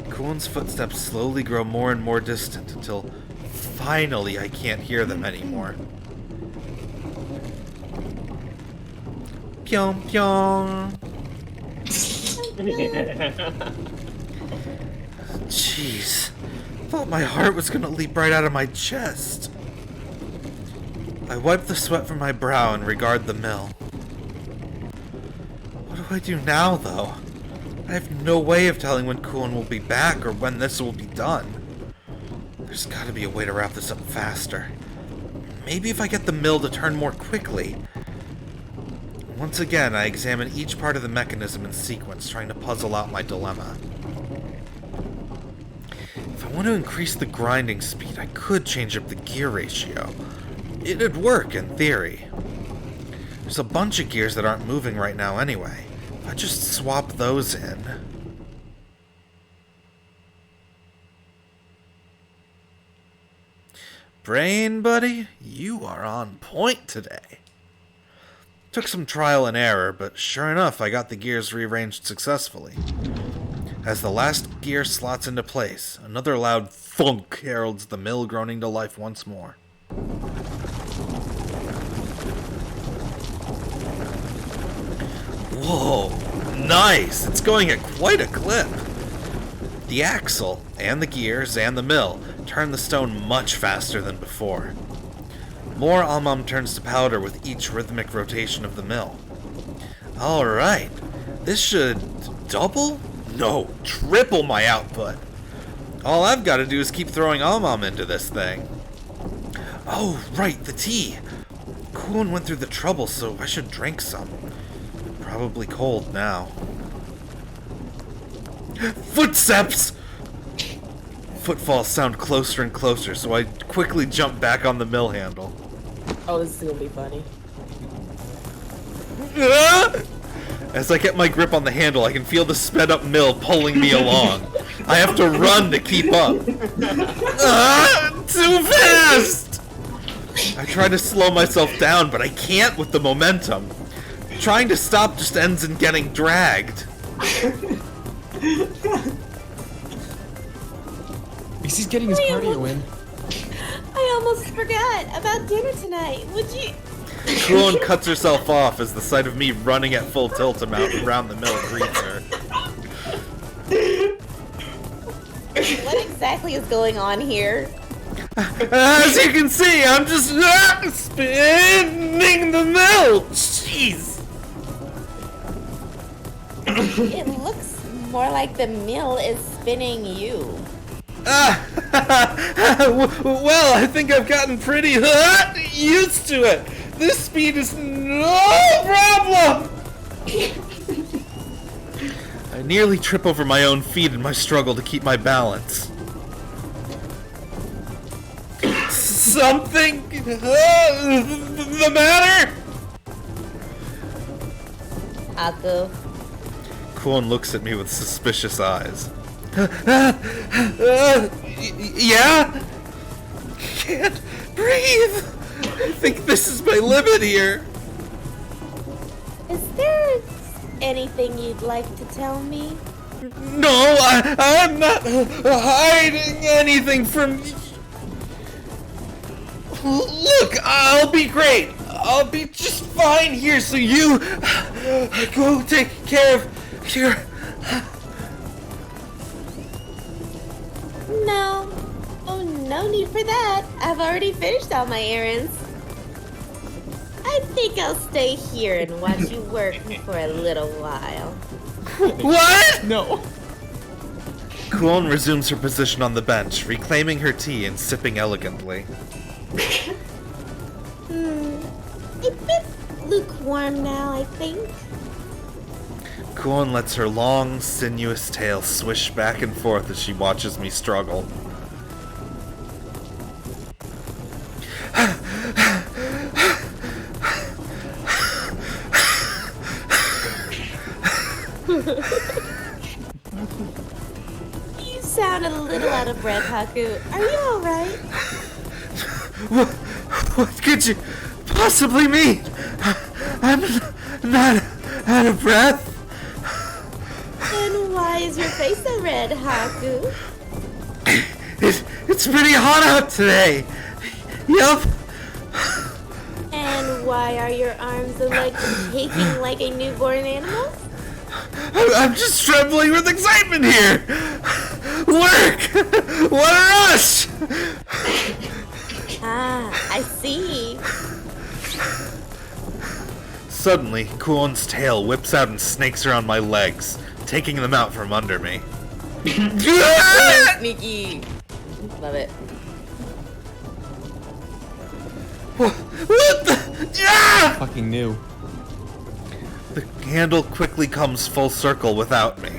Kuon's footsteps slowly grow more and more distant until finally I can't hear them anymore. Pyong pyong. Jeez. Thought my heart was gonna leap right out of my chest. I wipe the sweat from my brow and regard the mill. What do I do now, though? I have no way of telling when Kuon will be back or when this will be done. There's gotta be a way to wrap this up faster. Maybe if I get the mill to turn more quickly. Once again, I examine each part of the mechanism in sequence, trying to puzzle out my dilemma. If I want to increase the grinding speed, I could change up the gear ratio. It'd work, in theory. There's a bunch of gears that aren't moving right now anyway. If I just swap those in... Brain buddy, you are on point today. Took some trial and error, but sure enough, I got the gears rearranged successfully. As the last gear slots into place, another loud thunk heralds the mill groaning to life once more. Whoa, nice! It's going at quite a clip. The axle, and the gears, and the mill turn the stone much faster than before. More almum turns to powder with each rhythmic rotation of the mill. Alright, this should double? No, triple my output. All I've got to do is keep throwing almum into this thing. Oh, right, the tea. Kuon went through the trouble, so I should drink some. Probably cold now. Footsteps! Footfalls sound closer and closer, so I quickly jump back on the mill handle. Oh, this is gonna be funny. As I get my grip on the handle, I can feel the sped up mill pulling me along. I have to run to keep up. Too fast! I try to slow myself down, but I can't with the momentum. Trying to stop just ends in getting dragged. He's getting his cardio in. I almost forgot about dinner tonight. Would you? Kuon cuts herself off as the sight of me running at full tilt around the mill greets her. What exactly is going on here? As you can see, I'm just spinning the mill. Jeez. It looks more like the mill is spinning you. Well, I think I've gotten pretty used to it. This speed is no problem. I nearly trip over my own feet in my struggle to keep my balance. Something the matter? Aku. Kuon looks at me with suspicious eyes. Yeah? Can't breathe. I think this is my limit here. Is there anything you'd like to tell me? No, I'm not hiding anything from you. Look, I'll be great. I'll be just fine here, so you go take care of your... No. Oh, no need for that. I've already finished all my errands. I think I'll stay here and watch you work for a little while. What? No. Kuon resumes her position on the bench, reclaiming her tea and sipping elegantly. A bit lukewarm now, I think. Kuon lets her long, sinuous tail swish back and forth as she watches me struggle. You sound a little out of breath, Haku. Are you alright? What could you possibly mean? I'm not out of breath. Then why is your face so red, Haku? It's pretty hot out today. Yup. And why are your arms and legs shaking like a newborn animal? I'm just trembling with excitement here. Work. What a rush. Ah, I see. Suddenly, Kuon's tail whips out and snakes around my legs, taking them out from under me. Sneaky. Love it. What the? Ah! Fucking new. The handle quickly comes full circle without me.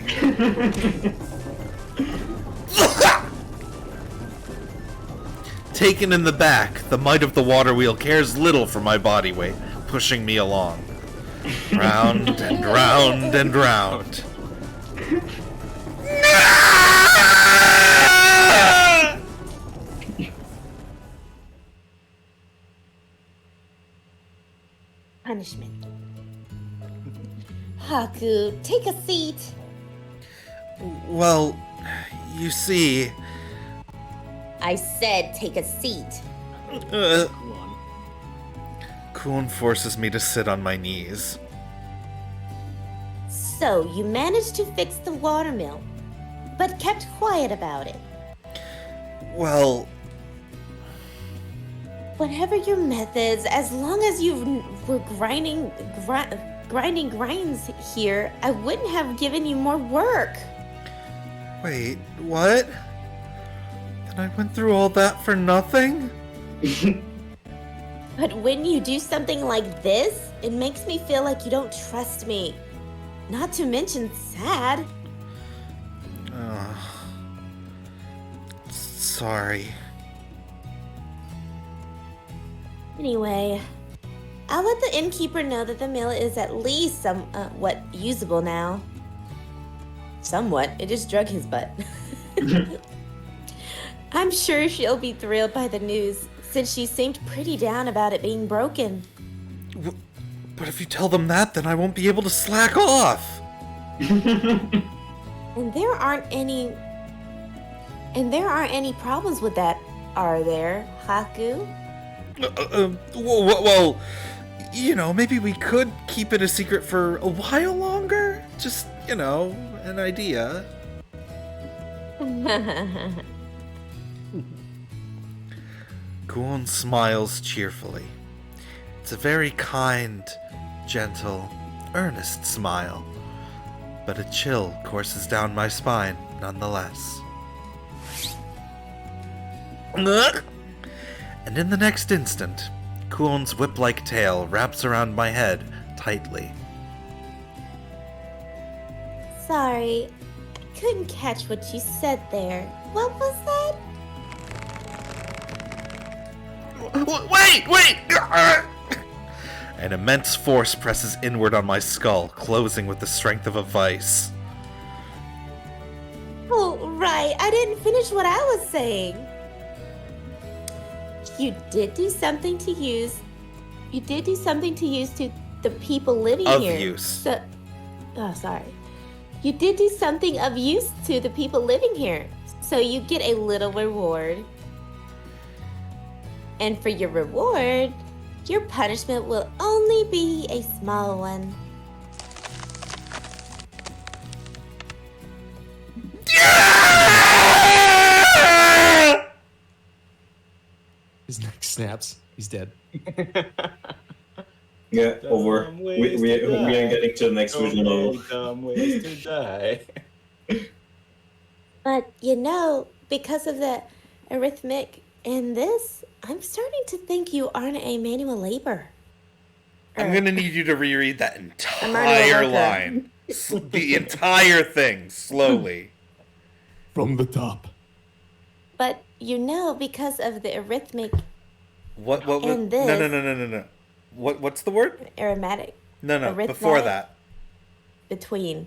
Taken in the back, the might of the water wheel cares little for my body weight, pushing me along. Round and round and round. punishment. Haku, take a seat. Well, you see... I said take a seat. Come on. Kuon forces me to sit on my knees. So, you managed to fix the watermill, but kept quiet about it. Well, Whatever your methods, as long as you were grinding grains here, I wouldn't have given you more work. wait, what? Then I went through all that for nothing? But when you do something like this, it makes me feel like you don't trust me. Not to mention sad. Sorry. Anyway, I'll let the innkeeper know that the mill is at least somewhat usable now. Somewhat. It just drug his butt. I'm sure she'll be thrilled by the news, since she seemed pretty down about it being broken. But if you tell them that, then I won't be able to slack off. And there aren't any problems with that, are there, Haku? Well, you know, maybe we could keep it a secret for a while longer? Just, you know, an idea. Kuon smiles cheerfully. It's a very kind, gentle, earnest smile, but a chill courses down my spine nonetheless. And in the next instant, Kuon's whip-like tail wraps around my head tightly. Sorry, I couldn't catch what you said there. What was that? Wait! An immense force presses inward on my skull, closing with the strength of a vice. Oh, right. I didn't finish what I was saying. You did do something to use to the people living Of here. use. Sorry. You did do something of use to the people living here. So you get a little reward. And for your reward, your punishment will only be a small one. His neck snaps. He's dead. Yeah, over. We are getting to the next visual novel. Dumb ways to die. But you know, because of the arithmetic in this, I'm starting to think you aren't a manual labor. I'm gonna need you to reread that manual entire worker. line. The entire thing, slowly. From the top. But you know, because of the arithmetic, What And no. this- What's the word? arithmetic No, before Arithmetic. that. between.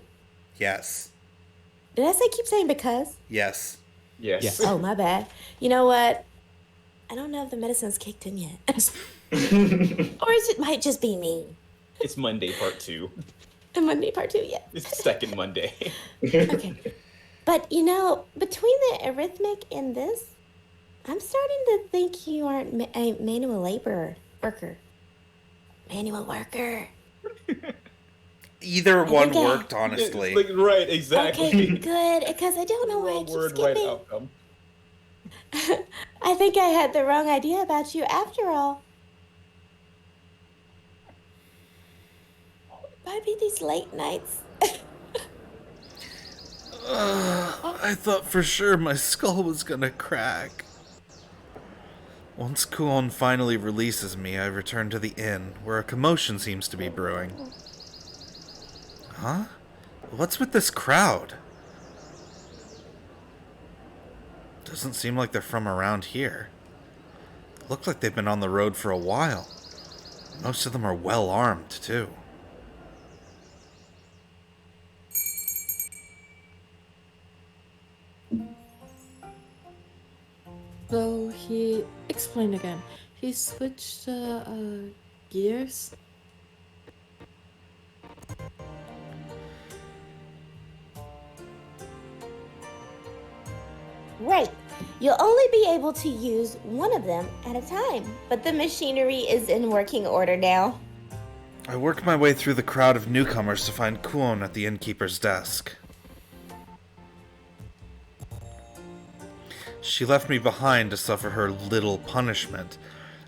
Yes. Did I say keep saying because? Yes. Yes. Yes. Oh, my bad. You know what? I don't know if the medicine's kicked in yet. Or it might just be me. It's Monday part 2. And Monday part 2, yeah. It's second Monday. Okay. But you know, between the arithmetic and this, I'm starting to think you aren't a manual labor worker. Manual worker. Either one think I- worked, honestly. Like, right, exactly. Okay, good. Because I don't know why I One keep word, right skipping. outcome. I think I had the wrong idea about you after all. Why be these late nights? I thought for sure my skull was gonna crack. Once Kuon finally releases me, I return to the inn, where a commotion seems to be brewing. Huh? What's with this crowd? Doesn't seem like they're from around here. Look like they've been on the road for a while. Most of them are well armed, too. So he explained again. He switched gears Right. You'll only be able to use one of them at a time, but the machinery is in working order now. I work my way through the crowd of newcomers to find Kuon at the innkeeper's desk. She left me behind to suffer her little punishment,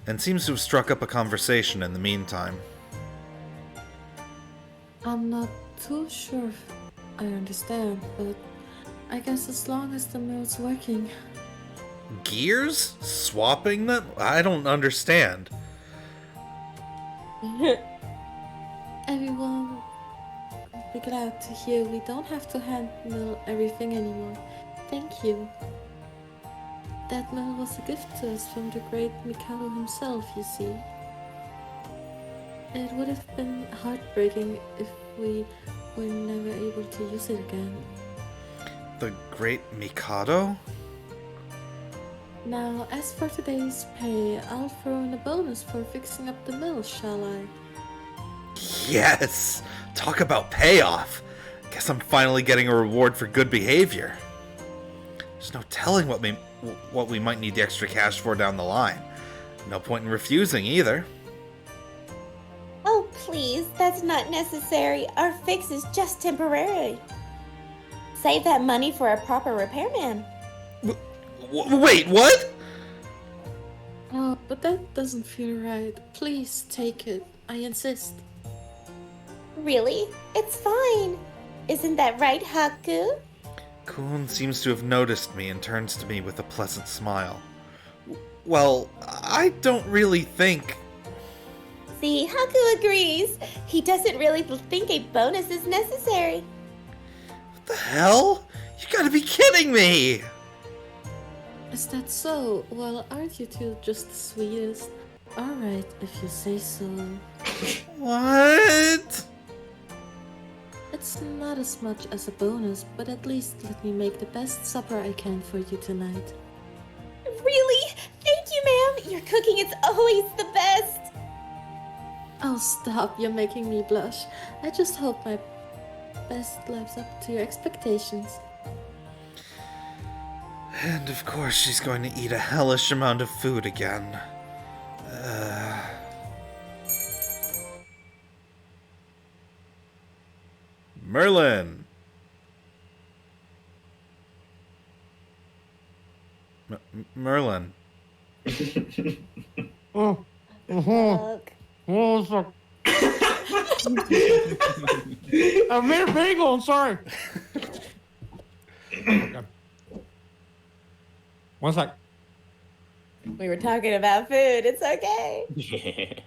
and seems to have struck up a conversation in the meantime. I'm not too sure if I understand, but I guess as long as the mill's working. Gears? Swapping them? I don't understand. Everyone will be glad to hear we don't have to handle everything anymore. Thank you. That mill was a gift to us from the great Mikado himself, you see. It would have been heartbreaking if we were never able to use it again. The Great Mikado? Now, as for today's pay, I'll throw in a bonus for fixing up the mill, shall I? Yes! Talk about payoff! Guess I'm finally getting a reward for good behavior. There's no telling what we might need the extra cash for down the line. No point in refusing either. Oh, please, that's not necessary. Our fix is just temporary. Save that money for a proper repairman. Wait, what? Oh, but that doesn't feel right. Please take it. I insist. Really? It's fine. Isn't that right, Haku? Kuon seems to have noticed me and turns to me with a pleasant smile. Well, I don't really think... See, Haku agrees. He doesn't really think a bonus is necessary. What the hell? You gotta be kidding me! Is that so? Well, aren't you two just the sweetest? Alright, if you say so. What? It's not as much as a bonus, but at least let me make the best supper I can for you tonight. Really? Thank you, ma'am. Your cooking is always the best. Oh, stop. You're making me blush. I just hope my best lives up to your expectations. And of course she's going to eat a hellish amount of food again. Merlin! Merlin. Oh, Look. oh, sorry. I made a bagel, I'm sorry. Okay. 1 sec. We were talking about food. It's okay. Yeah.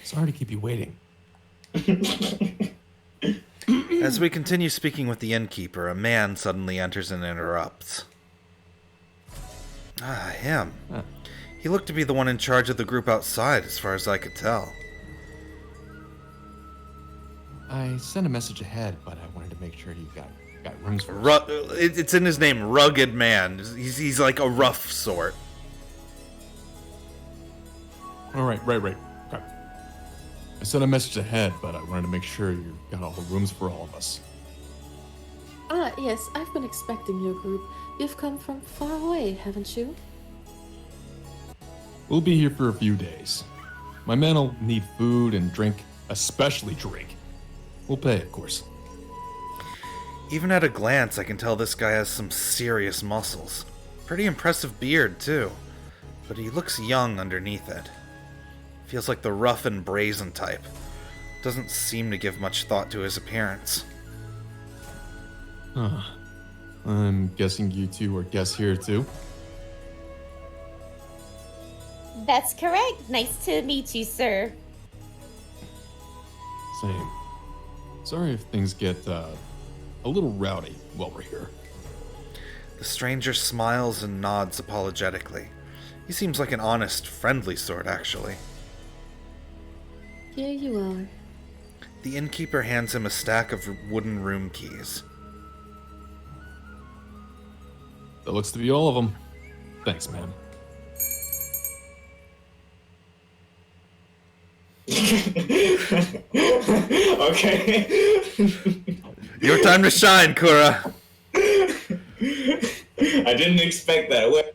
Sorry to keep you waiting. As we continue speaking with the innkeeper, a man suddenly enters and interrupts. Ah, him. Huh. He looked to be the one in charge of the group outside, as far as I could tell. I sent a message ahead, but I wanted to make sure you got rooms for us. It's in his name, Rugged Man. He's like a rough sort. All right. Okay. I sent a message ahead, but I wanted to make sure you got all the rooms for all of us. Ah, yes, I've been expecting your group. You've come from far away, haven't you? We'll be here for a few days. My men will need food and drink, especially drink. We'll pay, of course. Even at a glance, I can tell this guy has some serious muscles. Pretty impressive beard, too. But he looks young underneath it. Feels like the rough and brazen type. Doesn't seem to give much thought to his appearance. Huh. I'm guessing you two are guests here, too? That's correct. Nice to meet you, sir. Same. Sorry if things get, a little rowdy while we're here. The stranger smiles and nods apologetically. He seems like an honest, friendly sort, actually. Here you are. The innkeeper hands him a stack of wooden room keys. That looks to be all of them. Thanks, man. Okay. Your time to shine, Kura! I didn't expect that.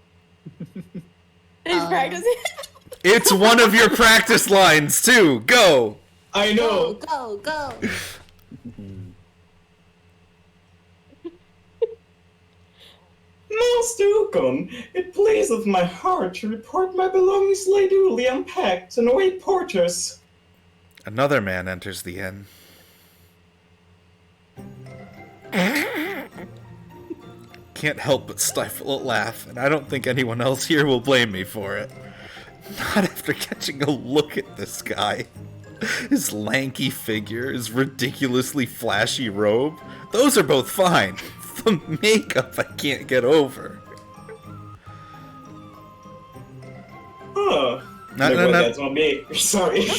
He's practicing. It's one of your practice lines, too. Go! I know. Go. Master Ukon, it pleaseth my heart to report my belongings lay duly unpacked and await porters. Another man enters the inn. Can't help but stifle a laugh, and I don't think anyone else here will blame me for it. Not after catching a look at this guy. His lanky figure, his ridiculously flashy robe, those are both fine. The makeup I can't get over. Oh. No. That's not me. Sorry.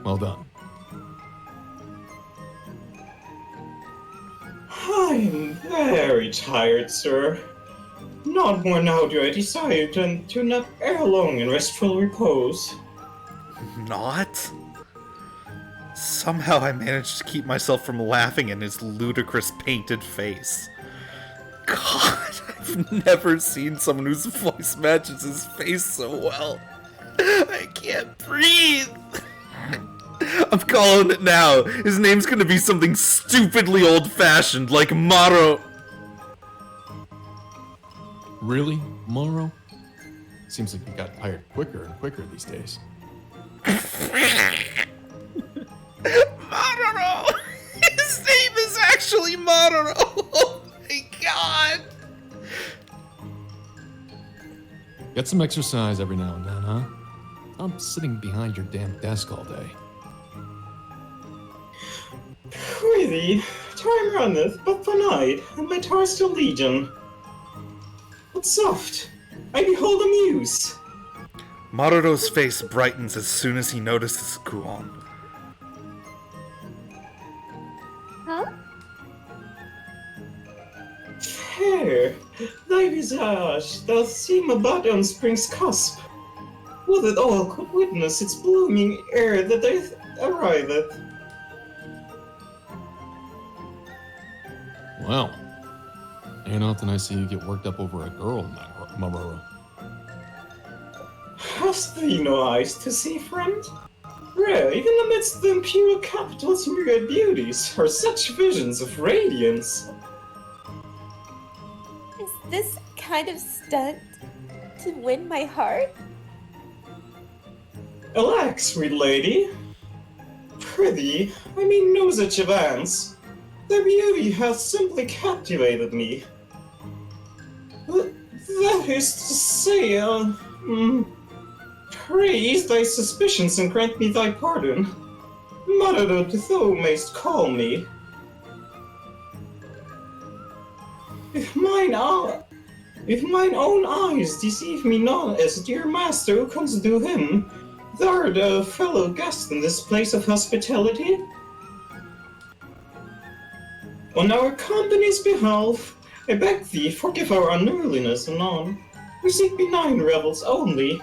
Well done. I'm very tired, sir. Not more now do I desire than to nap ere long in restful repose. Not? Somehow I managed to keep myself from laughing in his ludicrous painted face. God, I've never seen someone whose voice matches his face so well. I can't breathe. I'm calling it now. His name's gonna be something stupidly old-fashioned, like Maro. Really, Monroe? Seems like you got tired quicker and quicker these days. Maroro! His name is actually Maroro! Oh my god! Get some exercise every now and then, huh? I'm sitting behind your damn desk all day. Prithee, time runneth but for night, and my tar still legion. But soft, I behold a muse. Maroro's face brightens as soon as he notices Kuon. Huh? Fair, thy visage doth seem about on spring's cusp. Would that all could witness its blooming ere the day arriveth. Well, ain't often I see you get worked up over a girl, Maroro. Hast thee no eyes to see, friend? Rare, even amidst the imperial capital's myriad beauties, are such visions of radiance. Is this kind of stunt to win my heart? Alack, sweet lady. Prithee, I mean no such advance. Thy beauty hath simply captivated me. That is to say, pray ease thy suspicions and grant me thy pardon. Mother, thou mayst call me. If mine own eyes deceive me not, as dear master who comes to do him, thou art a fellow guest in this place of hospitality. On our company's behalf, I beg thee forgive our unruliness anon. We seek benign revels only.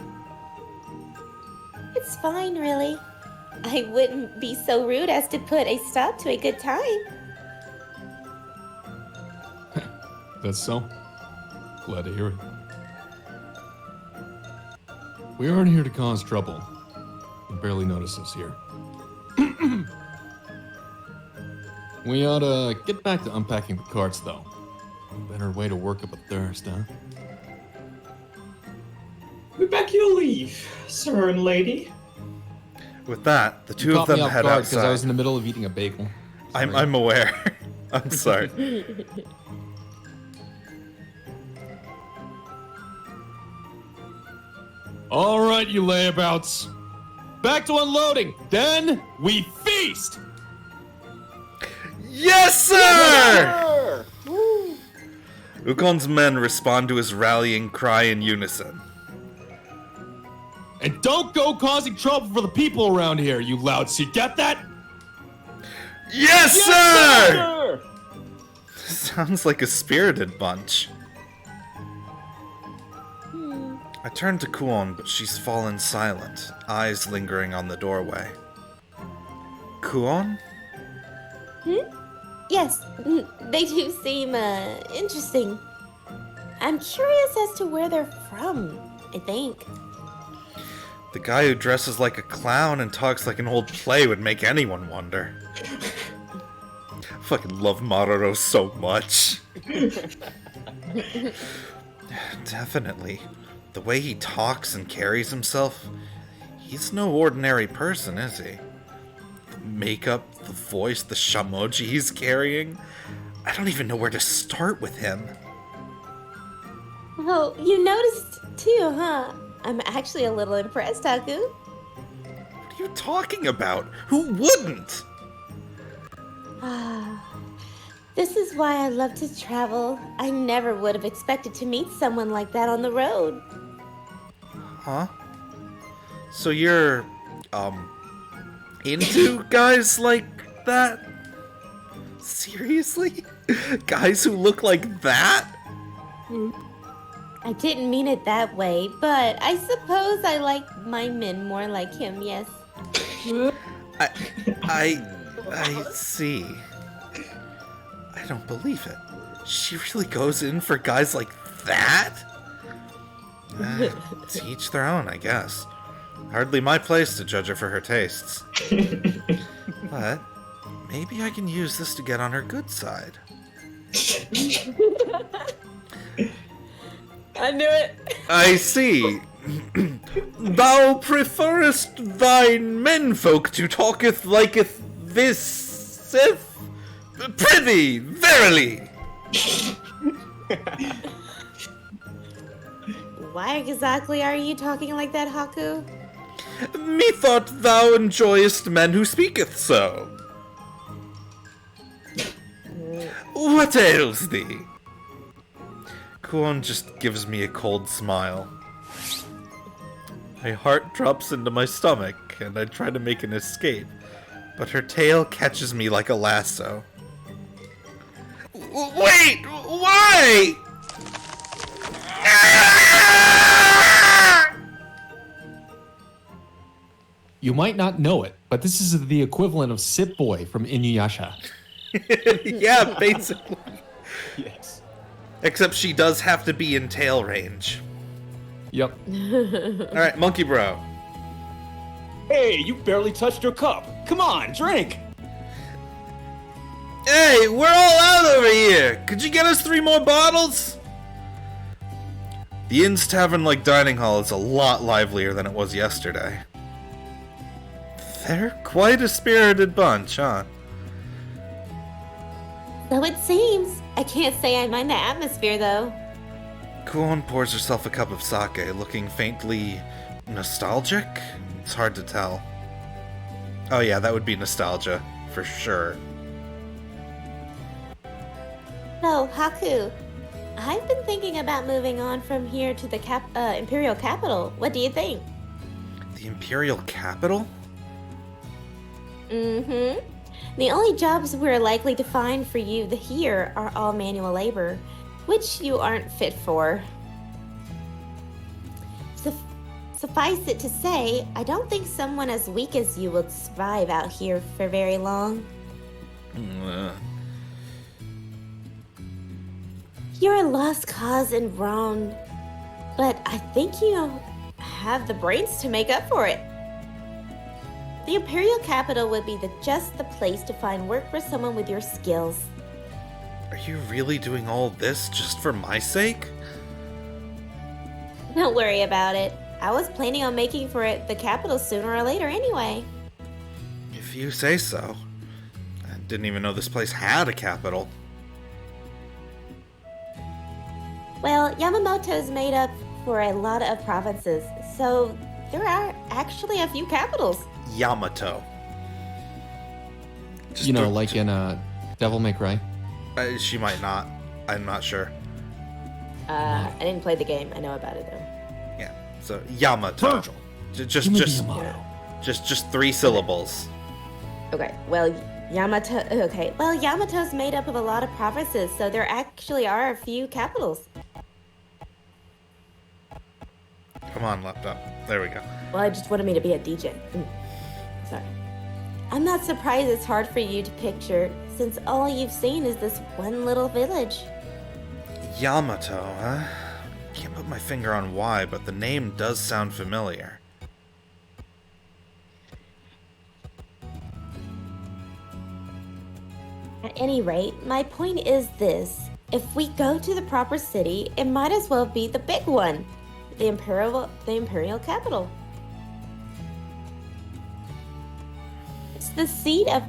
It's fine, really. I wouldn't be so rude as to put a stop to a good time. That's so? Glad to hear it. We aren't here to cause trouble. You barely notice us here. We ought to get back to unpacking the carts, though. Better way to work up a thirst, huh? We beg your leave, sir and lady. With that, the two You of caught me them off head guard because I was outside. in the middle of eating a bagel. Sorry. I'm aware. I'm sorry. All right, you layabouts. Back to unloading. Then we feast. Yes, sir! Ukon's men respond to his rallying cry in unison. And don't go causing trouble for the people around here, you louts. You get that? Yes, sir! Sounds like a spirited bunch. I turn to Kuon, but she's fallen silent, eyes lingering on the doorway. Kuon? Yes, they do seem interesting. I'm curious as to where they're from, I think. The guy who dresses like a clown and talks like an old play would make anyone wonder. I fucking love Maroro so much. Definitely. The way he talks and carries himself, he's no ordinary person, is he? The makeup, the voice, the shamoji he's carrying. I don't even know where to start with him. Oh, you noticed too, huh? I'm actually a little impressed, Haku. What are you talking about? Who wouldn't? This is why I love to travel. I never would have expected to meet someone like that on the road. Huh? So you're, into guys like that? Seriously? Guys who look like that? I didn't mean it that way, but I suppose I like my men more like him, yes. I see. I don't believe it. She really goes in for guys like that? To each their own, I guess. Hardly my place to judge her for her tastes. But maybe I can use this to get on her good side. I knew it. I see. Thou preferest thine menfolk to talketh liketh this if prithee, verily. Why exactly are you talking like that, Haku? Methought thou enjoyest men who speaketh so. What ails thee? Kuon just gives me a cold smile. My heart drops into my stomach, and I try to make an escape, but her tail catches me like a lasso. Wait! Why? You might not know it, but this is the equivalent of Sit Boy from Inuyasha. Yeah, basically. Yes. Except she does have to be in tail range. Yep. Alright, Monkey Bro. Hey, you barely touched your cup. Come on, drink. Hey, we're all out over here. Could you get us 3 more bottles? The inn's tavern-like dining hall is a lot livelier than it was yesterday. They're quite a spirited bunch, huh? So it seems. I can't say I mind the atmosphere, though. Kuon pours herself a cup of sake, looking faintly nostalgic? It's hard to tell. Oh yeah, that would be nostalgia, for sure. So, Haku, I've been thinking about moving on from here to the Imperial Capital. What do you think? The Imperial Capital? Mm-hmm. The only jobs we're likely to find for you here are all manual labor, which you aren't fit for. Suffice it to say, I don't think someone as weak as you will survive out here for very long. You're a lost cause in Rome, but I think you have the brains to make up for it. The Imperial Capital would be just the place to find work for someone with your skills. Are you really doing all this just for my sake? Don't worry about it. I was planning on making for it the capital sooner or later anyway. If you say so. I didn't even know this place had a capital. Well, Yamamoto's made up for a lot of provinces, so there are actually a few capitals. Yamato. Just You know, like in Devil May Cry. she might not. I'm not sure. I didn't play the game. I know about it though. Yeah. So Yamato. Virgil. Just Give me the Yamato. just 3 syllables. Okay, well, Yamato's made up of a lot of provinces, so there actually are a few capitals. Come on, laptop. There we go. Well, I just wanted me to be a DJ. Sorry. I'm not surprised it's hard for you to picture, since all you've seen is this one little village. Yamato, huh? Can't put my finger on why, but the name does sound familiar. At any rate, my point is this. If we go to the proper city, it might as well be the big one, the imperial capital. It's the seat of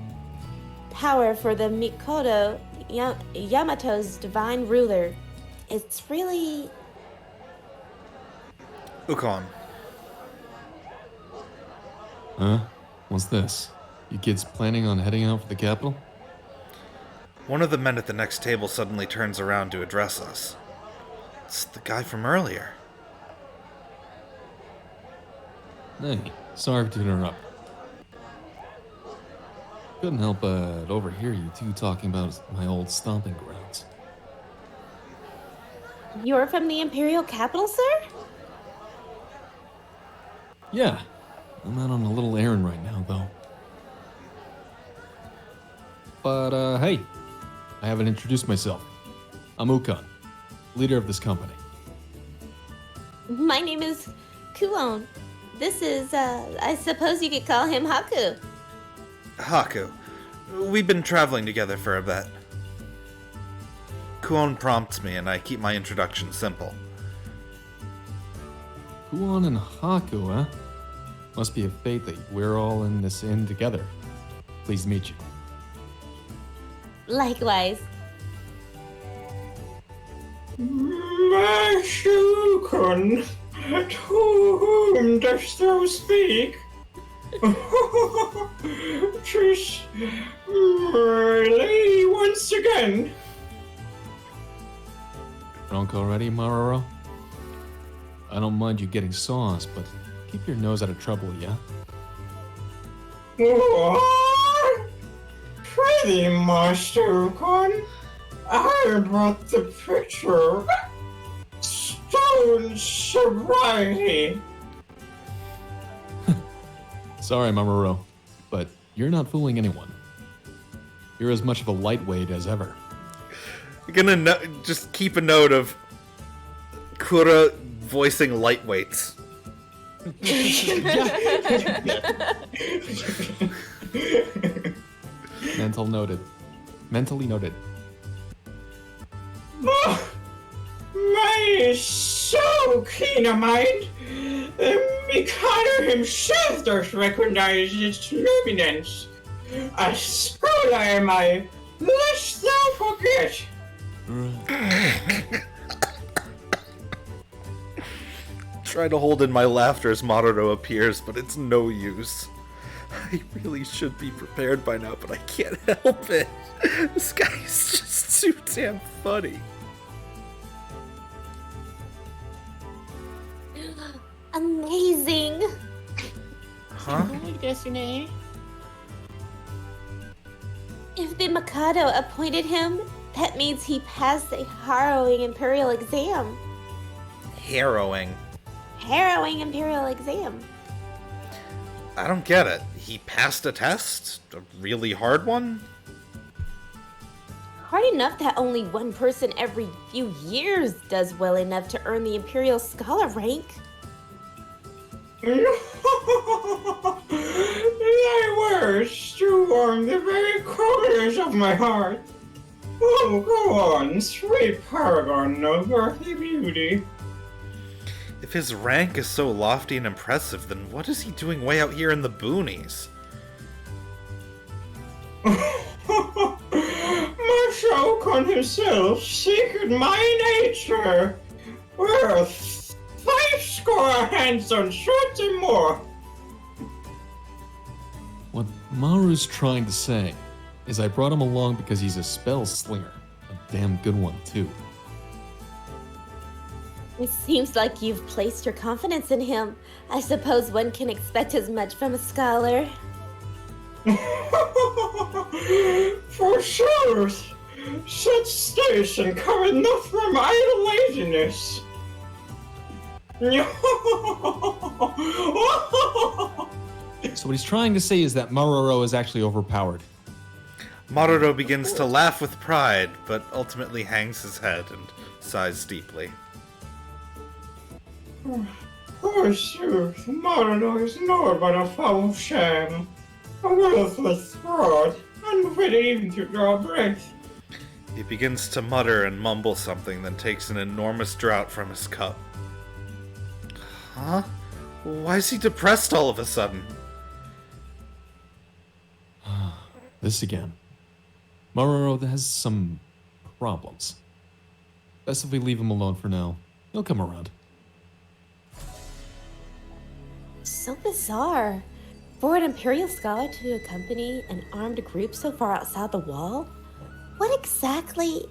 power for the Mikoto, Yamato's divine ruler. It's really... Ukon. Huh? What's this? You kids planning on heading out for the capital? One of the men at the next table suddenly turns around to address us. It's the guy from earlier. Hey, sorry to interrupt. Couldn't help but overhear you two talking about my old stomping grounds. You're from the imperial capital, sir? Yeah, I'm out on a little errand right now, though. But, hey, I haven't introduced myself. I'm Ukon, leader of this company. My name is Kuon. This is, I suppose you could call him Haku. Haku. We've been traveling together for a bit. Kuon prompts me, and I keep my introduction simple. Kuon and Haku, huh? Must be a fate that we're all in this inn together. Pleased to meet you. Likewise. Mashukun, to whom dost thou speak? 'Tis lady once again. Drunk already, Maroro? I don't mind you getting sauce, but keep your nose out of trouble, yeah? What? Prithee, Master Ukon, I brought the picture. Stone sobriety. Sorry, Maroro, but you're not fooling anyone. You're as much of a lightweight as ever. You're gonna just keep a note of Kura voicing lightweights. Mentally noted. Mine is so keen a mind. Mikado himself does recognize its luminance. A scholar am I, lest thou forget. Try to hold in my laughter as Maruto appears, but it's no use. I really should be prepared by now, but I can't help it. This guy is just too damn funny. Amazing. Huh? If the Mikado appointed him, that means he passed a harrowing imperial exam. Harrowing. Harrowing imperial exam. I don't get it. He passed a test? A really hard one? Hard enough that only one person every few years does well enough to earn the imperial scholar rank. Thy words do warm the very corners of my heart. Oh, go on, sweet paragon of earthly beauty. If his rank is so lofty and impressive, then what is he doing way out here in the boonies? Mashokon himself seeked my nature. Worth 50 hands on short and more. What Maru's trying to say is I brought him along because he's a spell slinger. A damn good one, too. It seems like you've placed your confidence in him. I suppose one can expect as much from a scholar. For sure, such station cometh not from idle laziness. So what he's trying to say is that Maroro is actually overpowered. Maroro begins to laugh with pride, but ultimately hangs his head and sighs deeply. Forsooth, Marno is no but a foul sham, a worthless fraud, unfit even to draw breath. He begins to mutter and mumble something, then takes an enormous draught from his cup. Huh? Why is he depressed all of a sudden? This again. Maroro has some problems. Best if we leave him alone for now. He'll come around. So bizarre. For an Imperial Scholar to accompany an armed group so far outside the wall? What exactly?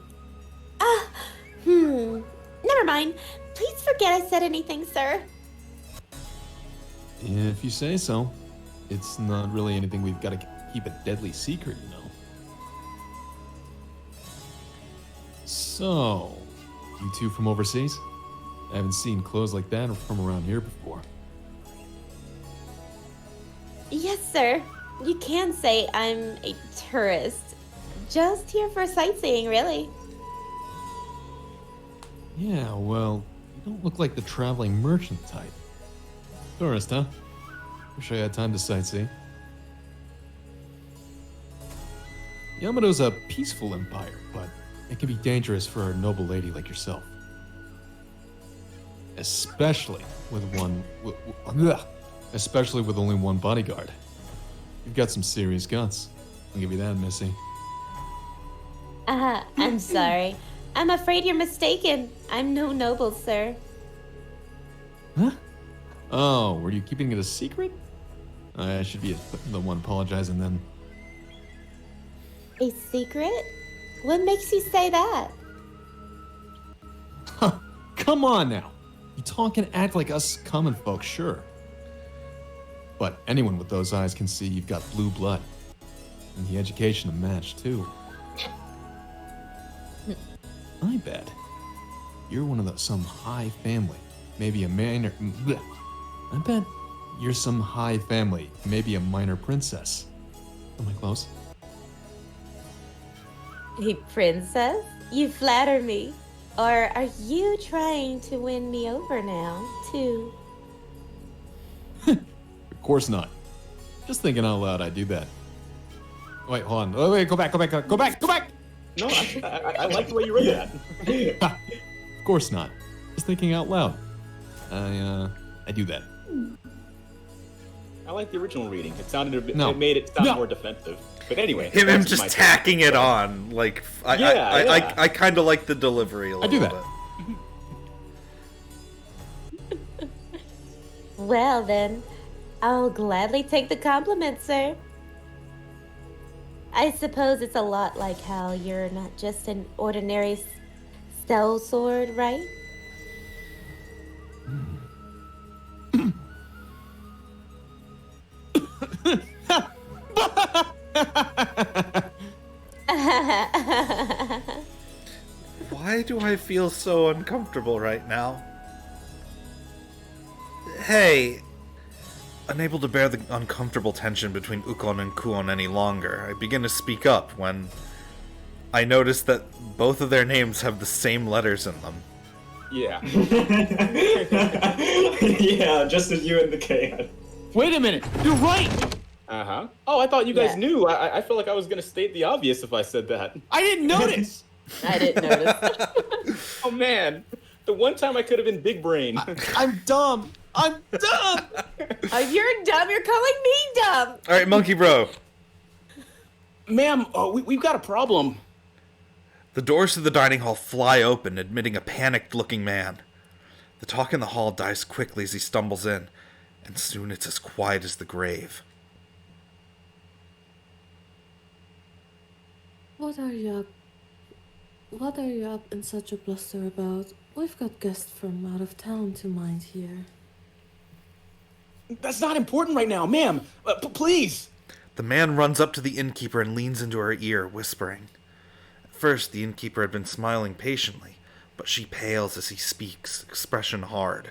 Never mind. Please forget I said anything, sir. If you say so. It's not really anything we've got to keep a deadly secret, you know. So, you two from overseas? I haven't seen clothes like that from around here before. Yes, sir. You can say I'm a tourist. Just here for sightseeing, really. Yeah, well, you don't look like the traveling merchant type. Tourist, huh? Wish I had time to sightsee. Yamato's a peaceful empire, but it can be dangerous for a noble lady like yourself. Especially with especially with only one bodyguard. You've got some serious guts. I'll give you that, Missy. I'm sorry. I'm afraid you're mistaken. I'm no noble, sir. Huh? Oh, were you keeping it a secret? I should be the one apologizing then. A secret? What makes you say that? Huh, come on now. You talk and act like us common folks, sure. But anyone with those eyes can see you've got blue blood. And the education to match, too. I bet you're one of some high family, maybe a minor. Bleh. I bet you're some high family, maybe a minor princess. Am I close? A princess? You flatter me. Or are you trying to win me over now, too? Of course not. Just thinking out loud, I do that. Wait, hold on. Oh, wait, go back. No, I like the way you read that. Of course not. Just thinking out loud. I do that. I like the original reading. It sounded a bit. No. It made it sound No. more defensive. But anyway, Him that's just my tacking take. it on. Like, Yeah. I kind of like the delivery a little do that. bit. Well, then, I'll gladly take the compliment, sir. I suppose it's a lot like how you're not just an ordinary sellsword, right? Why do I feel so uncomfortable right now? Hey! Unable to bear the uncomfortable tension between Ukon and Kuon any longer, I begin to speak up when I notice that both of their names have the same letters in them. Yeah. Yeah, just as you indicated. Wait a minute. You're right. Uh-huh. Oh, I thought you guys Yeah. knew. I felt like I was gonna state the obvious if I said that. I didn't notice. I didn't notice. Oh man, the one time I could have been big brain. I'm dumb. If you're dumb, you're calling me dumb. Alright, Monkey Bro. Ma'am, we've got a problem. The doors to the dining hall fly open, admitting a panicked-looking man. The talk in the hall dies quickly as he stumbles in, and soon it's as quiet as the grave. What are you up in such a bluster about? We've got guests from out of town to mind here. That's not important right now, ma'am. Please. The man runs up to the innkeeper and leans into her ear, whispering. At first, the innkeeper had been smiling patiently, but she pales as he speaks, expression hard.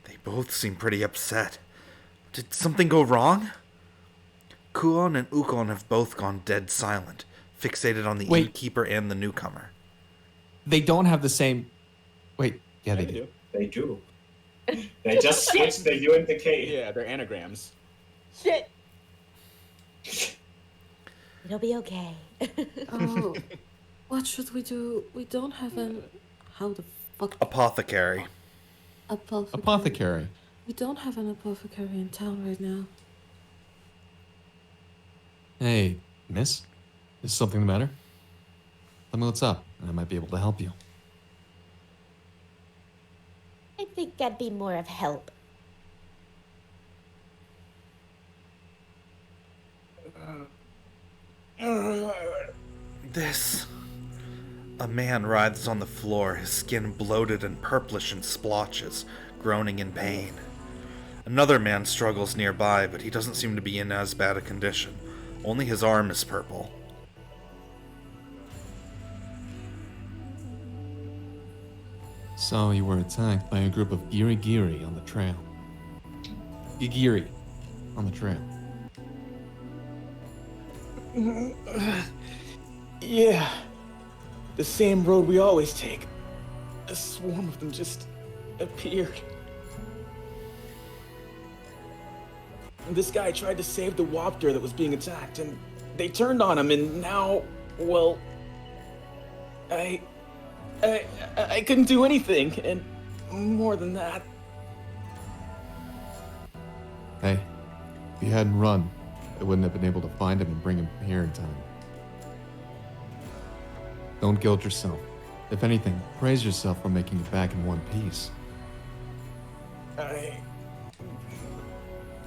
They both seem pretty upset. Did something go wrong? Kuon and Ukon have both gone dead silent, fixated on the Wait. innkeeper and the newcomer. They don't have the same. Wait, yeah, they do. They do. They just switched the U and the K. Yeah, they're anagrams. Shit. It'll be okay. Oh, what should we do? We don't have an... How the fuck? Apothecary. Apothecary. We don't have an apothecary in town right now. Hey, miss? Is something the matter? Tell me what's up, and I might be able to help you. I think I'd be more of help. This... A man writhes on the floor, his skin bloated and purplish in splotches, groaning in pain. Another man struggles nearby, but he doesn't seem to be in as bad a condition. Only his arm is purple. So you were attacked by a group of giri on the trail. Gigiri on the trail. Yeah. The same road we always take. A swarm of them just appeared. This guy tried to save the Wapter that was being attacked, and they turned on him, and now, well, I couldn't do anything, and more than that. Hey, if you hadn't run, I wouldn't have been able to find him and bring him here in time. Don't guilt yourself. If anything, praise yourself for making it back in one piece.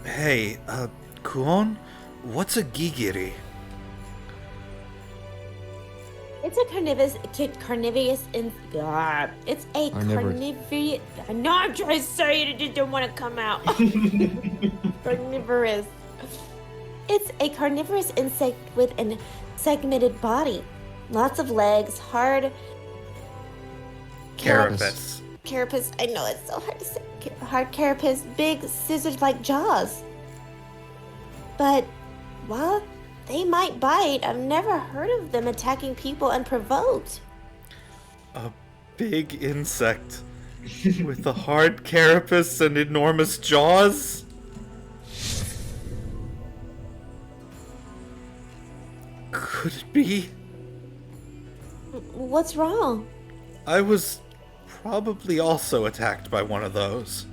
Hey, Kuon? What's a gigiri? It's a carnivorous it's a carnivorous. I know I'm trying to say it, it just don't want to come out. Carnivorous. It's a carnivorous insect with an segmented body. Lots of legs, hard Carapace. carapace. I know it's so hard to say. Hard carapace, big scissors-like jaws. But while they might bite, I've never heard of them attacking people unprovoked. A big insect with a hard carapace and enormous jaws? Could it be? What's wrong? I was probably also attacked by one of those.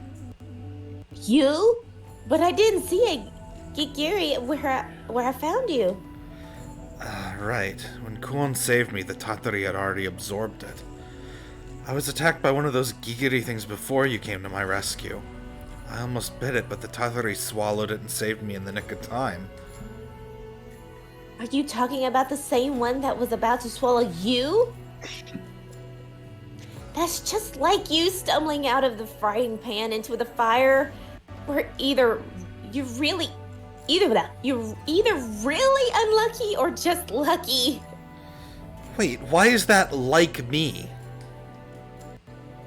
You? But I didn't see a Gigiri where I found you. Right. When Kuon saved me, the Tatari had already absorbed it. I was attacked by one of those Gigiri things before you came to my rescue. I almost bit it, but the Tatari swallowed it and saved me in the nick of time. Are you talking about the same one that was about to swallow you? That's just like you stumbling out of the frying pan into the fire. Or you're either really unlucky or just lucky. Wait, why is that like me?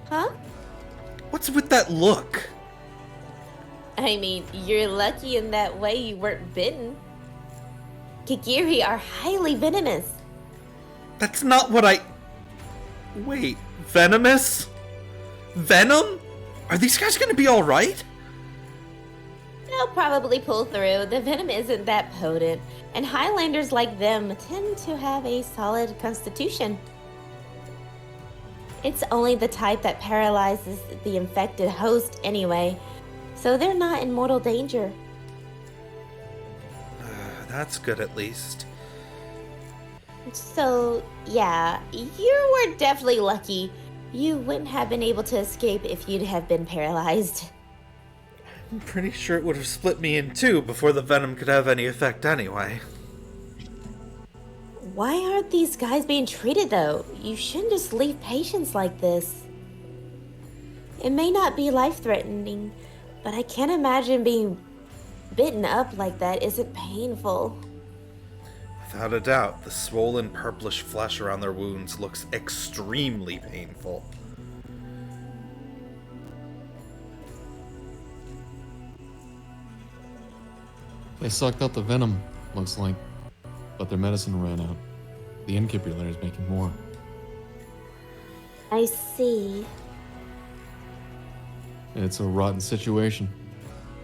Huh? What's with that look? I mean, you're lucky in that way you weren't bitten. Gigiri are highly venomous. That's not what I... Wait, venomous? Venom? Are these guys gonna be alright? They'll probably pull through. The venom isn't that potent, and Highlanders like them tend to have a solid constitution. It's only the type that paralyzes the infected host anyway, so they're not in mortal danger. That's good at least. So, yeah, you were definitely lucky. You wouldn't have been able to escape if you'd have been paralyzed. I'm pretty sure it would have split me in two before the venom could have any effect anyway. Why aren't these guys being treated though? You shouldn't just leave patients like this. It may not be life-threatening, but I can't imagine being bitten up like that isn't painful. Without a doubt, the swollen purplish flesh around their wounds looks extremely painful. They sucked out the venom, looks like. But their medicine ran out. The incubator is making more. I see. It's a rotten situation.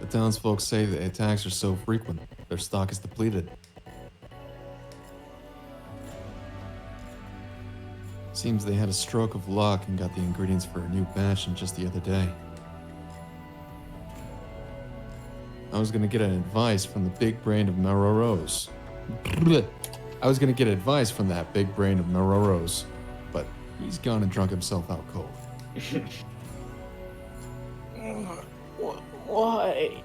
The townsfolk say the attacks are so frequent, their stock is depleted. Seems they had a stroke of luck and got the ingredients for a new batch in just the other day. I was gonna get an advice from the big brain of Maroro's. I was gonna get advice from that big brain of Maroro's, but he's gone and drunk himself out cold. Why?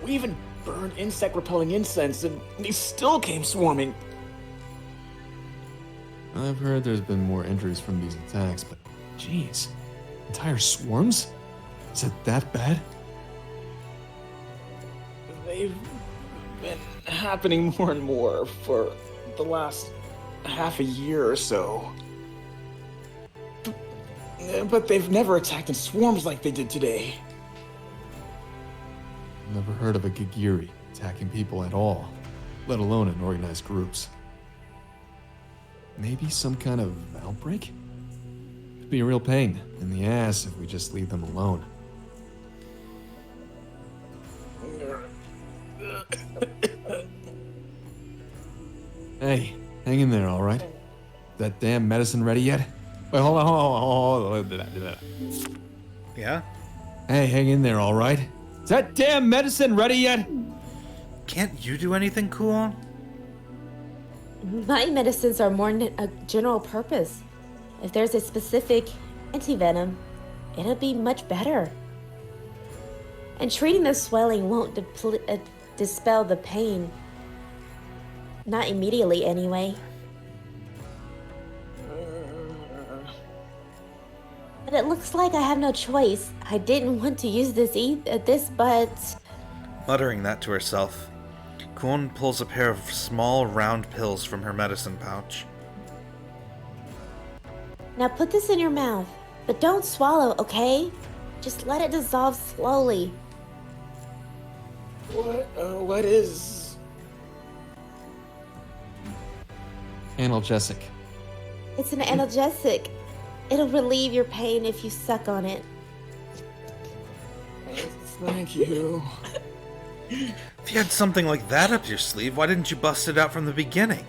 We even burned insect-repelling incense, and they still came swarming. I've heard there's been more injuries from these attacks, but geez, entire swarms? Is it that bad? They've been happening more and more for the last half a year or so. But they've never attacked in swarms like they did today. Never heard of a Gigiri attacking people at all, let alone in organized groups. Maybe some kind of outbreak? It'd be a real pain in the ass if we just leave them alone. Hey, hang in there, all right? That damn medicine ready yet? Wait, hold on. Yeah? Hey, hang in there, all right? Is that damn medicine ready yet? Can't you do anything cool? My medicines are more a general purpose. If there's a specific antivenom, it'll be much better. And treating the swelling won't dispel the pain. Not immediately, anyway. But it looks like I have no choice. I didn't want to use this, but... Muttering that to herself, Kuon pulls a pair of small, round pills from her medicine pouch. Now put this in your mouth, but don't swallow, okay? Just let it dissolve slowly. What is... Analgesic. It's an analgesic. It'll relieve your pain if you suck on it. Thank you. If you had something like that up your sleeve, why didn't you bust it out from the beginning?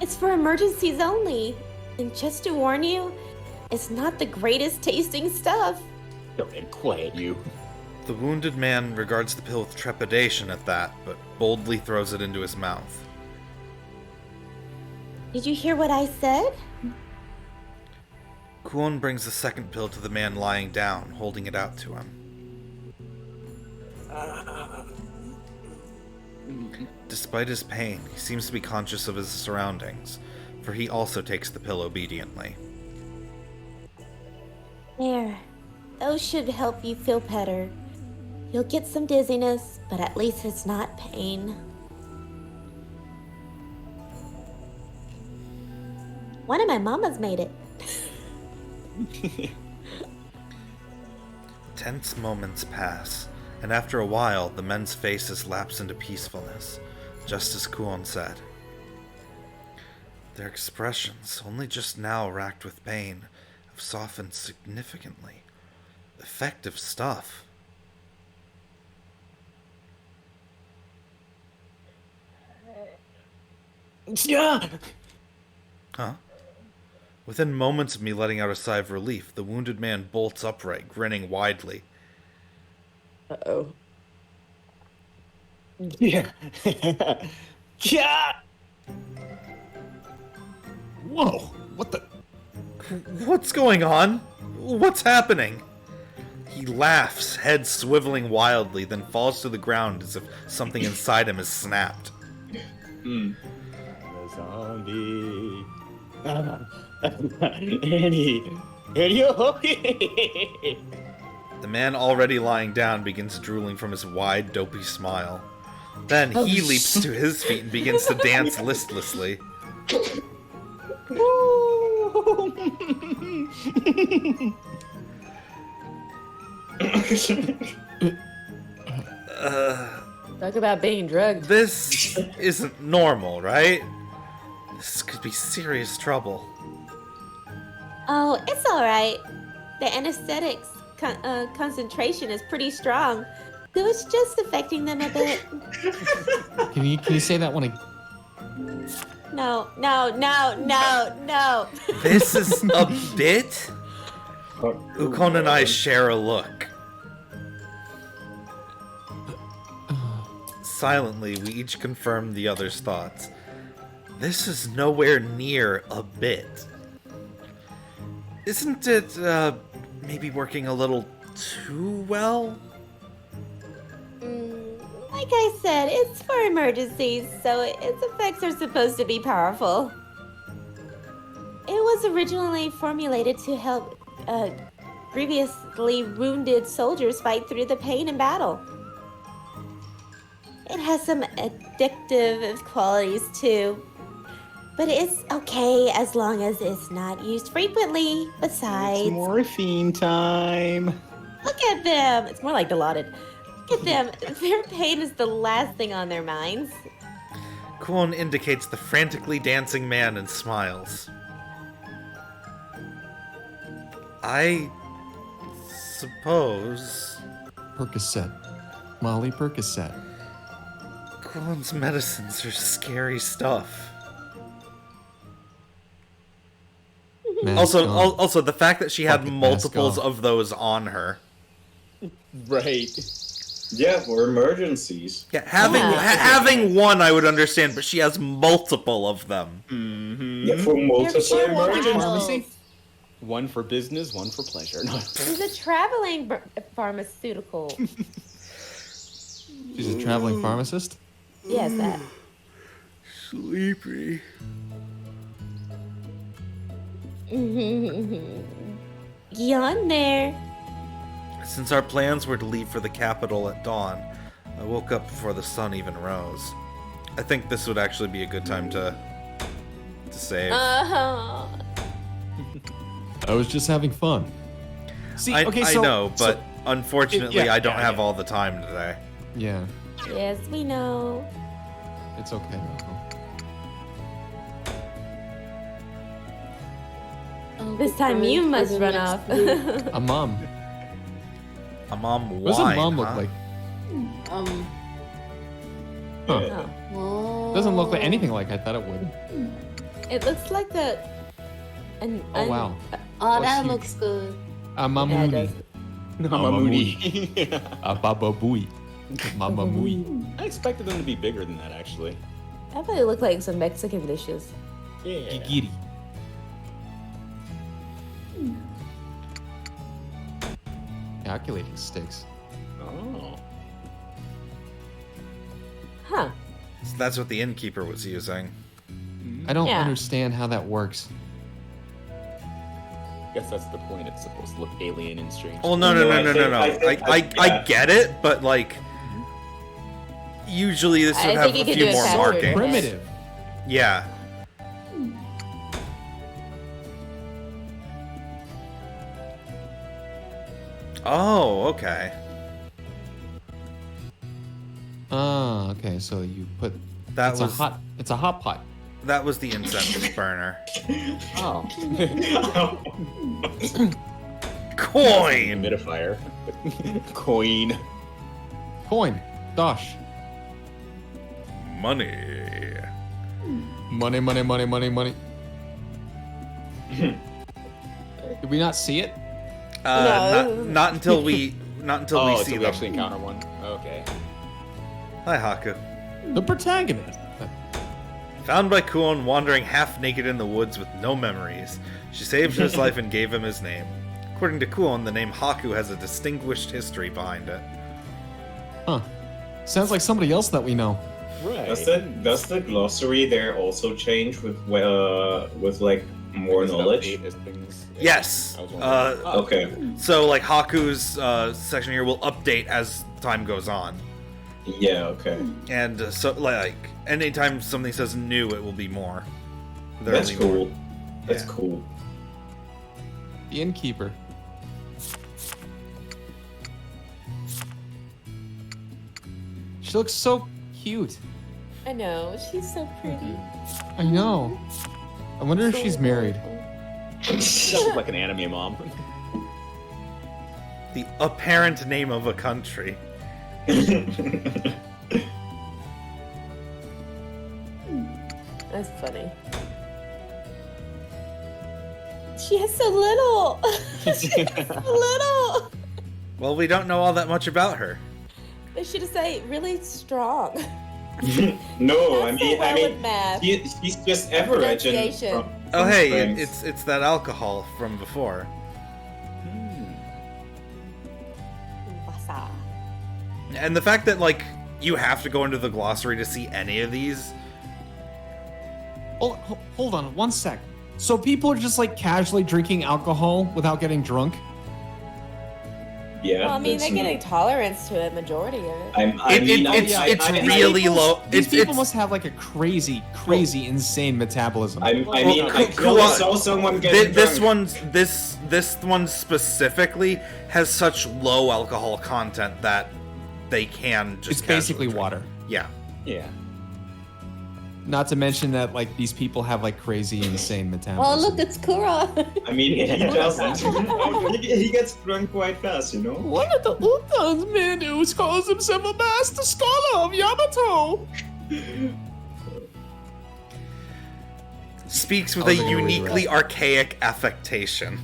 It's for emergencies only. And just to warn you, it's not the greatest tasting stuff. Don't quiet you. The wounded man regards the pill with trepidation at that, but boldly throws it into his mouth. Did you hear what I said? Kuon brings the second pill to the man lying down, holding it out to him. Despite his pain, he seems to be conscious of his surroundings, for he also takes the pill obediently. There. Those should help you feel better. You'll get some dizziness, but at least it's not pain. One of my mamas made it. Tense moments pass, and after a while, the men's faces lapse into peacefulness, just as Kuon said. Their expressions, only just now racked with pain, have softened significantly. Effective stuff. Yeah. Huh? Within moments of me letting out a sigh of relief, the wounded man bolts upright, grinning widely. Uh-oh. Yeah. Yeah. Whoa! What the? What's going on? What's happening? He laughs, head swiveling wildly, then falls to the ground as if something inside him has snapped. The zombie. Annie. The man already lying down begins drooling from his wide, dopey smile. Then he leaps to his feet and begins to dance listlessly. Talk about being drugged. This isn't normal, right? This could be serious trouble. Oh, it's all right. The anesthetics concentration is pretty strong, so it's just affecting them a bit. Can you say that one again? No. This is a bit? Ukon and I share a look. Silently, we each confirm the other's thoughts. This is nowhere near a bit. Isn't it, maybe working a little too well? Like I said, it's for emergencies, so its effects are supposed to be powerful. It was originally formulated to help grievously wounded soldiers fight through the pain in battle. It has some addictive qualities too, but it's okay as long as it's not used frequently. Besides, Morphine time. look at them. It's more like Dilaudid. Look at them. Their pain is the last thing on their minds. Kwon indicates the frantically dancing man and smiles. I suppose Percocet. Molly Percocet. Kwon's medicines are scary stuff. Mask Also, on. also the fact that she had Fucking mask multiples off. of those on her. Right. Yeah, for emergencies. Yeah, having one I would understand, but she has multiple of them. Yeah, for multiple sure what emergencies. pharmacy? One for business, one for pleasure. No. It's a traveling pharmaceutical. She's a traveling pharmacist? Yes, that. Sleepy. Yawn there. Since our plans were to leave for the capital at dawn, I woke up before the sun even rose. I think this would actually be a good time to save. Uh-huh. I was just having fun. See, I so, know, but unfortunately, yeah, I don't yeah, have yeah. all the time today. Yeah, Yes, we know. it's okay. I'll This be time fine you for must the run next off. week. A mom. A mom wine, What does a mom look huh? like? Yeah. Oh. Oh. Doesn't look like anything like I thought it would. It looks like Oh wow. Oh, Oh, that huge. looks good. A Yeah, it mamuni. does. Mamamudi. A bababui. Mamamui. I expected them to be bigger than that, actually. I thought it looked like some Mexican dishes. Yeah. Gigiri. Calculating sticks. Oh. Huh. So that's what the innkeeper was using. I don't Yeah. understand how that works. Guess that's the point. It's supposed to look alien and strange. Well, no. I get it, but like, usually this I would think have you a could few do it more faster. markings. Primitive. Yeah. Oh, okay. Ah, okay. So you put That it's was a hot pot. that was the incense burner. Oh. Coin. Humidifier. Coin. Coin. Dosh. Money. Money, money, money, money, money. Did we not see it? No. Not until we Oh, we so see we them. actually encounter one. Okay. Hi, Haku. The protagonist. Found by Kuon wandering half naked in the woods with no memories, she saved his life and gave him his name. According to Kuon, the name Haku has a distinguished history behind it. Huh. Sounds like somebody else that we know. Right. Does the glossary there also change with like more Does it knowledge? update as things- Yes. I was wondering. Oh, Okay. So, like, Haku's section here will update as time goes on. Yeah. Okay. And so, like, anytime something says new, it will be more. There'll That's be more. cool. That's Yeah. cool. The innkeeper. She looks so cute. I know, she's so pretty. I know. I wonder if she's married. She does look like an anime mom. The apparent name of a country. That's funny. She has so little. She has so little. Well, we don't know all that much about her. They should have said really strong. No, That's so well with math. she's just average. And Pronunciation. Oh, hey, strength. it's that alcohol from before. Wasa. And the fact that, like, you have to go into the glossary to see any of these. Hold on, 1 sec. So people are just like casually drinking alcohol without getting drunk? Yeah. Well, I mean, that's they get a not- tolerance to it, majority of it. It's really low. These people It's must have like a crazy, insane metabolism. I mean, I cool. clearly saw someone getting this drunk. this one specifically has such low alcohol content that they can just. It's basically casually drink. water. Yeah. Yeah. Not to mention that like these people have like crazy, insane Oh, metabolism. look, it's Kura. I mean, he doesn't. he gets drunk quite fast, you know? One of the Utans Manus calls himself a master scholar of Yamato. Speaks with Oh, a they're really uniquely right. archaic affectation.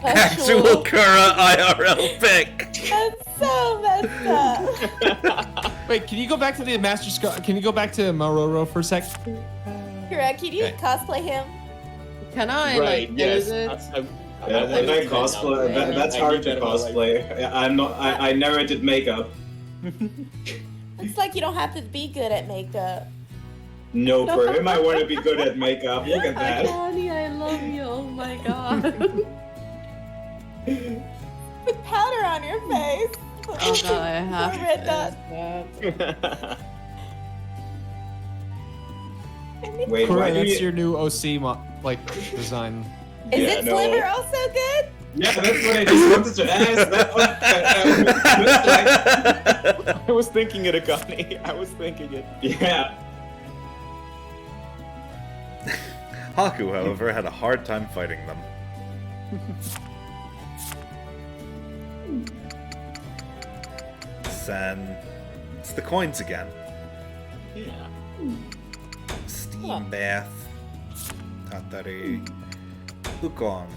Actual Kura IRL pick. That's so messed up. Wait, can you go back to the master scholar? Can you go back to Maroro for a sec? Correct. Can you Okay. cosplay him? Can I, Right, like, yes. edit it? And I cosplay. That's hard to cosplay. I'm not. I never did makeup. It's like you don't have to be good at makeup. No, for him, I want to be good at makeup. Look at that. Connie, I love you. Oh my god. With powder on your face. Oh god, I have Red to dot. edit that. Wait, Kura, why do that's you? your new OC design. Is Yeah, it no. Sliver also good? Yeah, that's what I just wanted to ask. That I was thinking it, Akane. I was thinking it. yeah. Haku, however, had a hard time fighting them. Sen. It's the coins again. Yeah. Steam bath. Tatari. Ukon.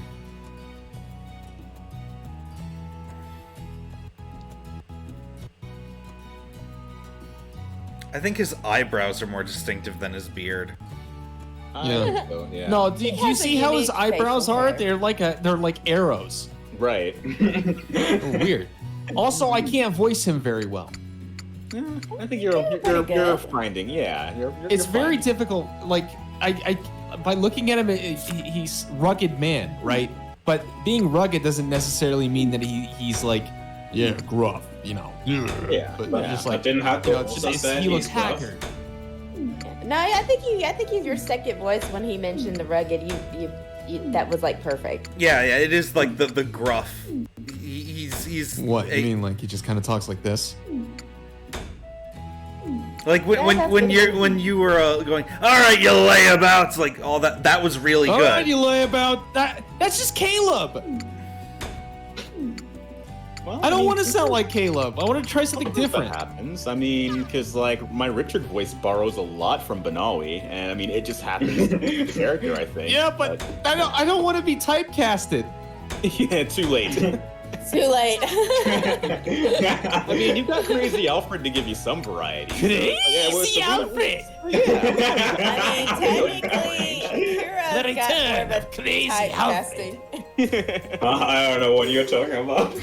I think his eyebrows are more distinctive than his beard. Yeah. So, yeah. No, do you has a see how his unique eyebrows facial are? hair. They're like arrows. Right. Oh, weird. Also, I can't voice him very well. I think you're good. finding. Yeah. It's you're very finding. difficult. Like I by looking at him, he's rugged man, right? But being rugged doesn't necessarily mean that he's like, yeah, gruff, you know. Yeah. But Yeah. just like, didn't have you to know, it's also just, say he looks he's gruff. haggard. No, I think you your second voice when he mentioned the rugged. You that was like perfect. Yeah, it is like the gruff. He's What a- you mean? Like he just kind of talks like this? Like when you were going, all right, you layabouts, like all that was really All good. right, you lay about that. That's just Caleb. Well, I don't mean, want to sound like Caleb. I want to try something sometimes different. That happens. I mean, because like my Richard voice borrows a lot from Banawi, and I mean it just happens to be the character. I think. Yeah, but I don't want to be typecasted. yeah, too late. Too late. I mean, you've got Crazy Alfred to give you some variety. Crazy Alfred. I mean, technically, Kura's The got more return of a of Crazy typecasting. I don't know what you're talking about.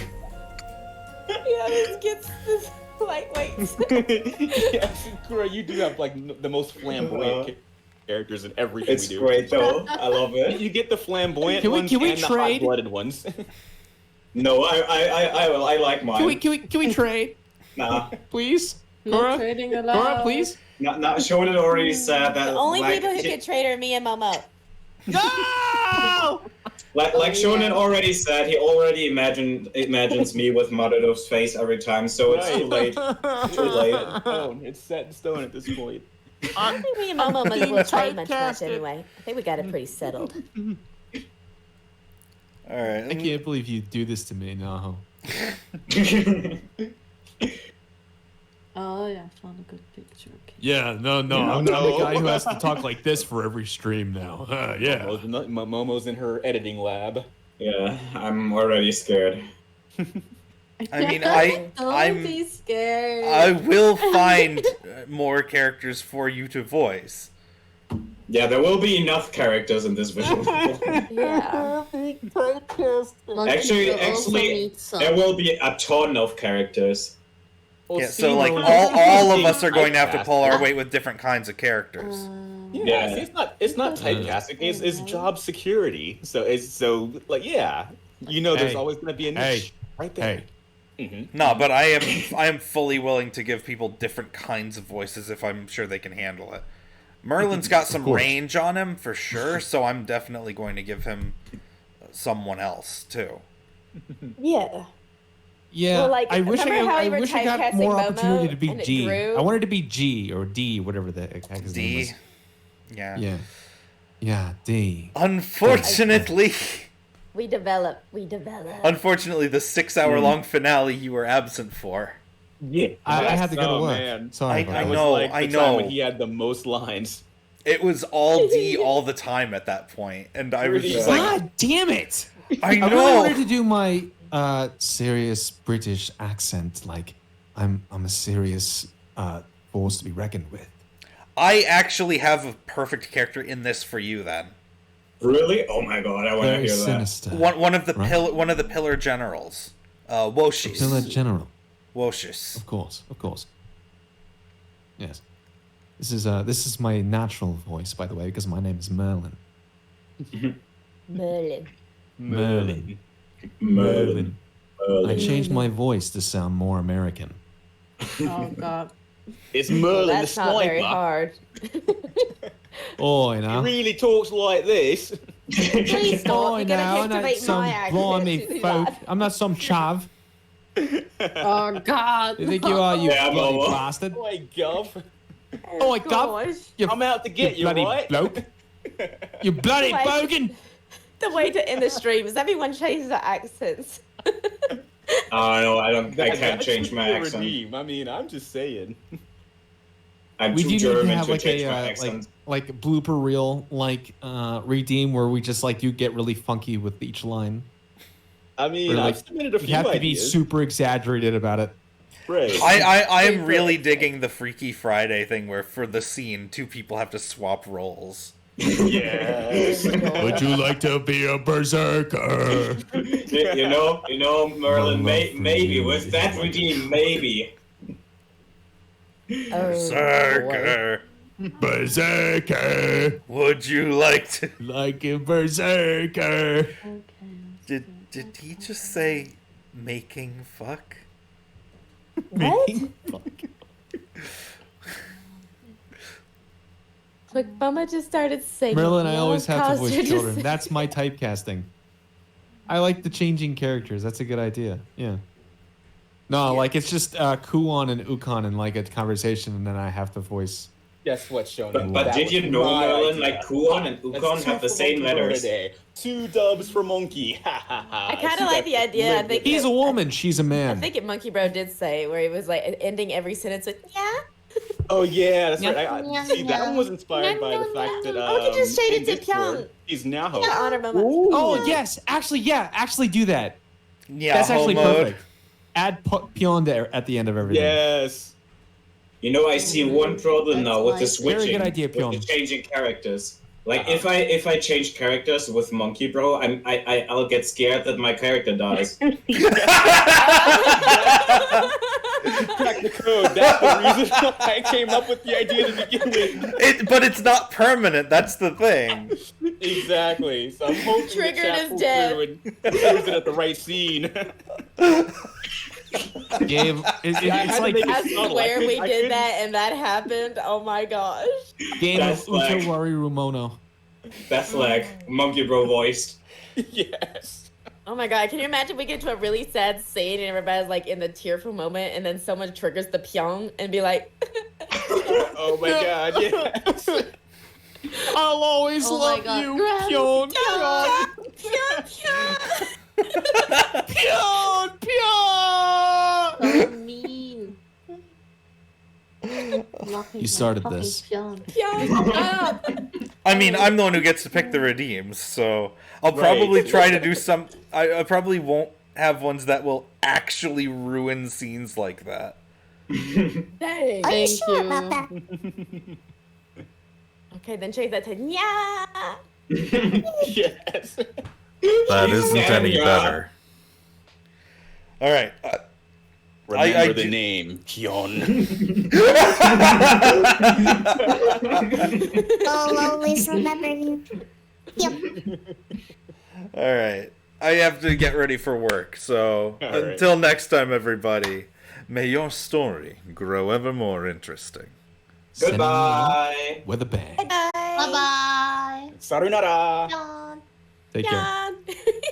This gets this lightweight. yeah, Kura, you do have like the most flamboyant characters in everything It's we do. great though. I love it. You get the flamboyant Can we- ones can we and the trade? hot-blooded ones. No, I like mine. Can we trade, Nah, please? No Cora, trading allowed. Cora, please. not Shonen already said that. The only like, people who could trade are me and Momo. No! Like Shonen already said, he already imagines me with Maruno's face every time, so it's too late. Too late. It's set in stone at this point. I think me and Momo will play much anyway. I think we got it pretty settled. All right. I can't believe you do this to me, no. Oh, yeah, I found a good picture. Okay. Yeah, no. I'm the guy who has to talk like this for every stream now. Yeah. Momo's in her editing lab. Yeah, I'm already scared. I mean, Don't be scared. I will find more characters for you to voice. Yeah, there will be enough characters in this visual. Yeah. Actually, there will be a ton of characters. Yeah, so like all of us are going to have to pull our weight with different kinds of characters. Yeah, see, it's not typecasting. It's job security. So there's always going to be a niche right there. Hey. Mm-hmm. No, but I am fully willing to give people different kinds of voices if I'm sure they can handle it. Merlin's got some range on him for sure, so I'm definitely going to give him someone else too. Yeah. Yeah, Well, like, I wish I remember how we were got more typecasting opportunity to be Momo and it G. grew? I wanted to be G or D, whatever the heck his name D. was. Yeah. Yeah, D. Unfortunately, We develop. unfortunately, the 6-hour-long finale you were absent for. Yeah, I had to go to work. Man. Sorry I about That that. was know, like the I time know. when he had the most lines. It was all D all the time at that point, and I was just like, God damn it! I I really know. wanted to do my serious British accent, like I'm a serious force to be reckoned with. I actually have a perfect character in this for you. Then Really? Oh my god, I want to Very hear that. sinister. one of the Right. one of the pillar generals, Woshis. Pillar General, Woshis. of course. Yes. This is my natural voice, by the way, because my name is Merlin. Merlin. Merlin. I changed my voice to sound more American. Oh, God. It's Merlin the That's not very sniper. hard. Oh, you He know. really talks like this. Please stop. Oh, You're now gonna I'm not activate some my accent. blimey It's too folk. loud. I'm not some chav. Oh, God. You think you are, you Yeah, bloody Momo. bastard? Oh my god. Oh my god! Gosh. You I'm out to get you, bloody right? bloke! You bloody Like- bogan! The way to end the stream is everyone changes their accents. Oh no, I can't That's change my a accent. redeem. I mean, I'm just saying. I'm We too do need to German have to like change a my accent. like blooper reel redeem where we just like do get really funky with each line. I mean, Or, like, I've submitted a You few have to be ideas. super exaggerated about it. Right. I am really digging the Freaky Friday thing where for the scene 2 people have to swap roles. Yes. Would you like to be a berserker? you know, Merlin, Mama maybe for with you. that redeem, maybe. Oh, Berserker. Berserker, Would you like to? like a berserker. Okay. Did he just say making fuck? What? Look, Mama just started singing. Merlin, I Now always have to caused voice her children. say- That's my typecasting. I like the changing characters. That's a good idea. Yeah. No, like it's just Kuon and Ukon in like a conversation, and then I have to voice. Guess what, Shonen? But That did was you know, my Merlin, idea. like Kuon and That's Ukon two have the for same Monkey Bro letters? today. 2 dubs for Monkey. Ha ha ha. I kind of like the idea. I think He's a woman. She's a I man. think it Monkey Bro did say where he was like ending every sentence with yeah. Oh yeah, that's right. Yeah, See, that yeah. one was inspired by the fact that Oh, you just shaded in to Discord, Pyong. he's now To honor Mama. Oh yes, actually do that. Yeah, That's actually mode. perfect. Add Pion there at the end of everything. Yes. You know, I see one problem now with the That's Very switching, good idea, with the Pyong. changing characters. Like if I change characters with Monkey Bro, I'll get scared that my character dies. Crack the code. That's the reason I came up with the idea to begin with. But it's not permanent. That's the thing. Exactly. So I'm hoping Triggered the chat is will dead. through and use it at the right scene. Gabe, I had it's to like make it I subtle. swear we I did couldn't- that and that happened. Oh my gosh. game of That's like- Utawarerumono. That's like Monkey Bro voiced. Yes. Oh my god, can you imagine we get to a really sad scene and everybody's like in the tearful moment and then someone triggers the pyong and be like, Oh my god, yes. I'll always Oh my love God. you, Grand- Pyon. Pyon, Pyon. So mean. You started this. I mean, I'm the one who gets to pick the redeems, so I'll probably Right. try to do some. I probably won't have ones that will actually ruin scenes like that. dang. Are you Thank sure you. about that? Okay, then change that to yeah. Yes. That isn't any Sandra. better. All right. Remember I the do- name, Pion. I'll always remember you. Yep. All right. I have to get ready for work, so All right. until next time, everybody, may your story grow ever more interesting. Sending you out Goodbye. with a bang. Bye bye. Sayonara. John. Take care. Yeah.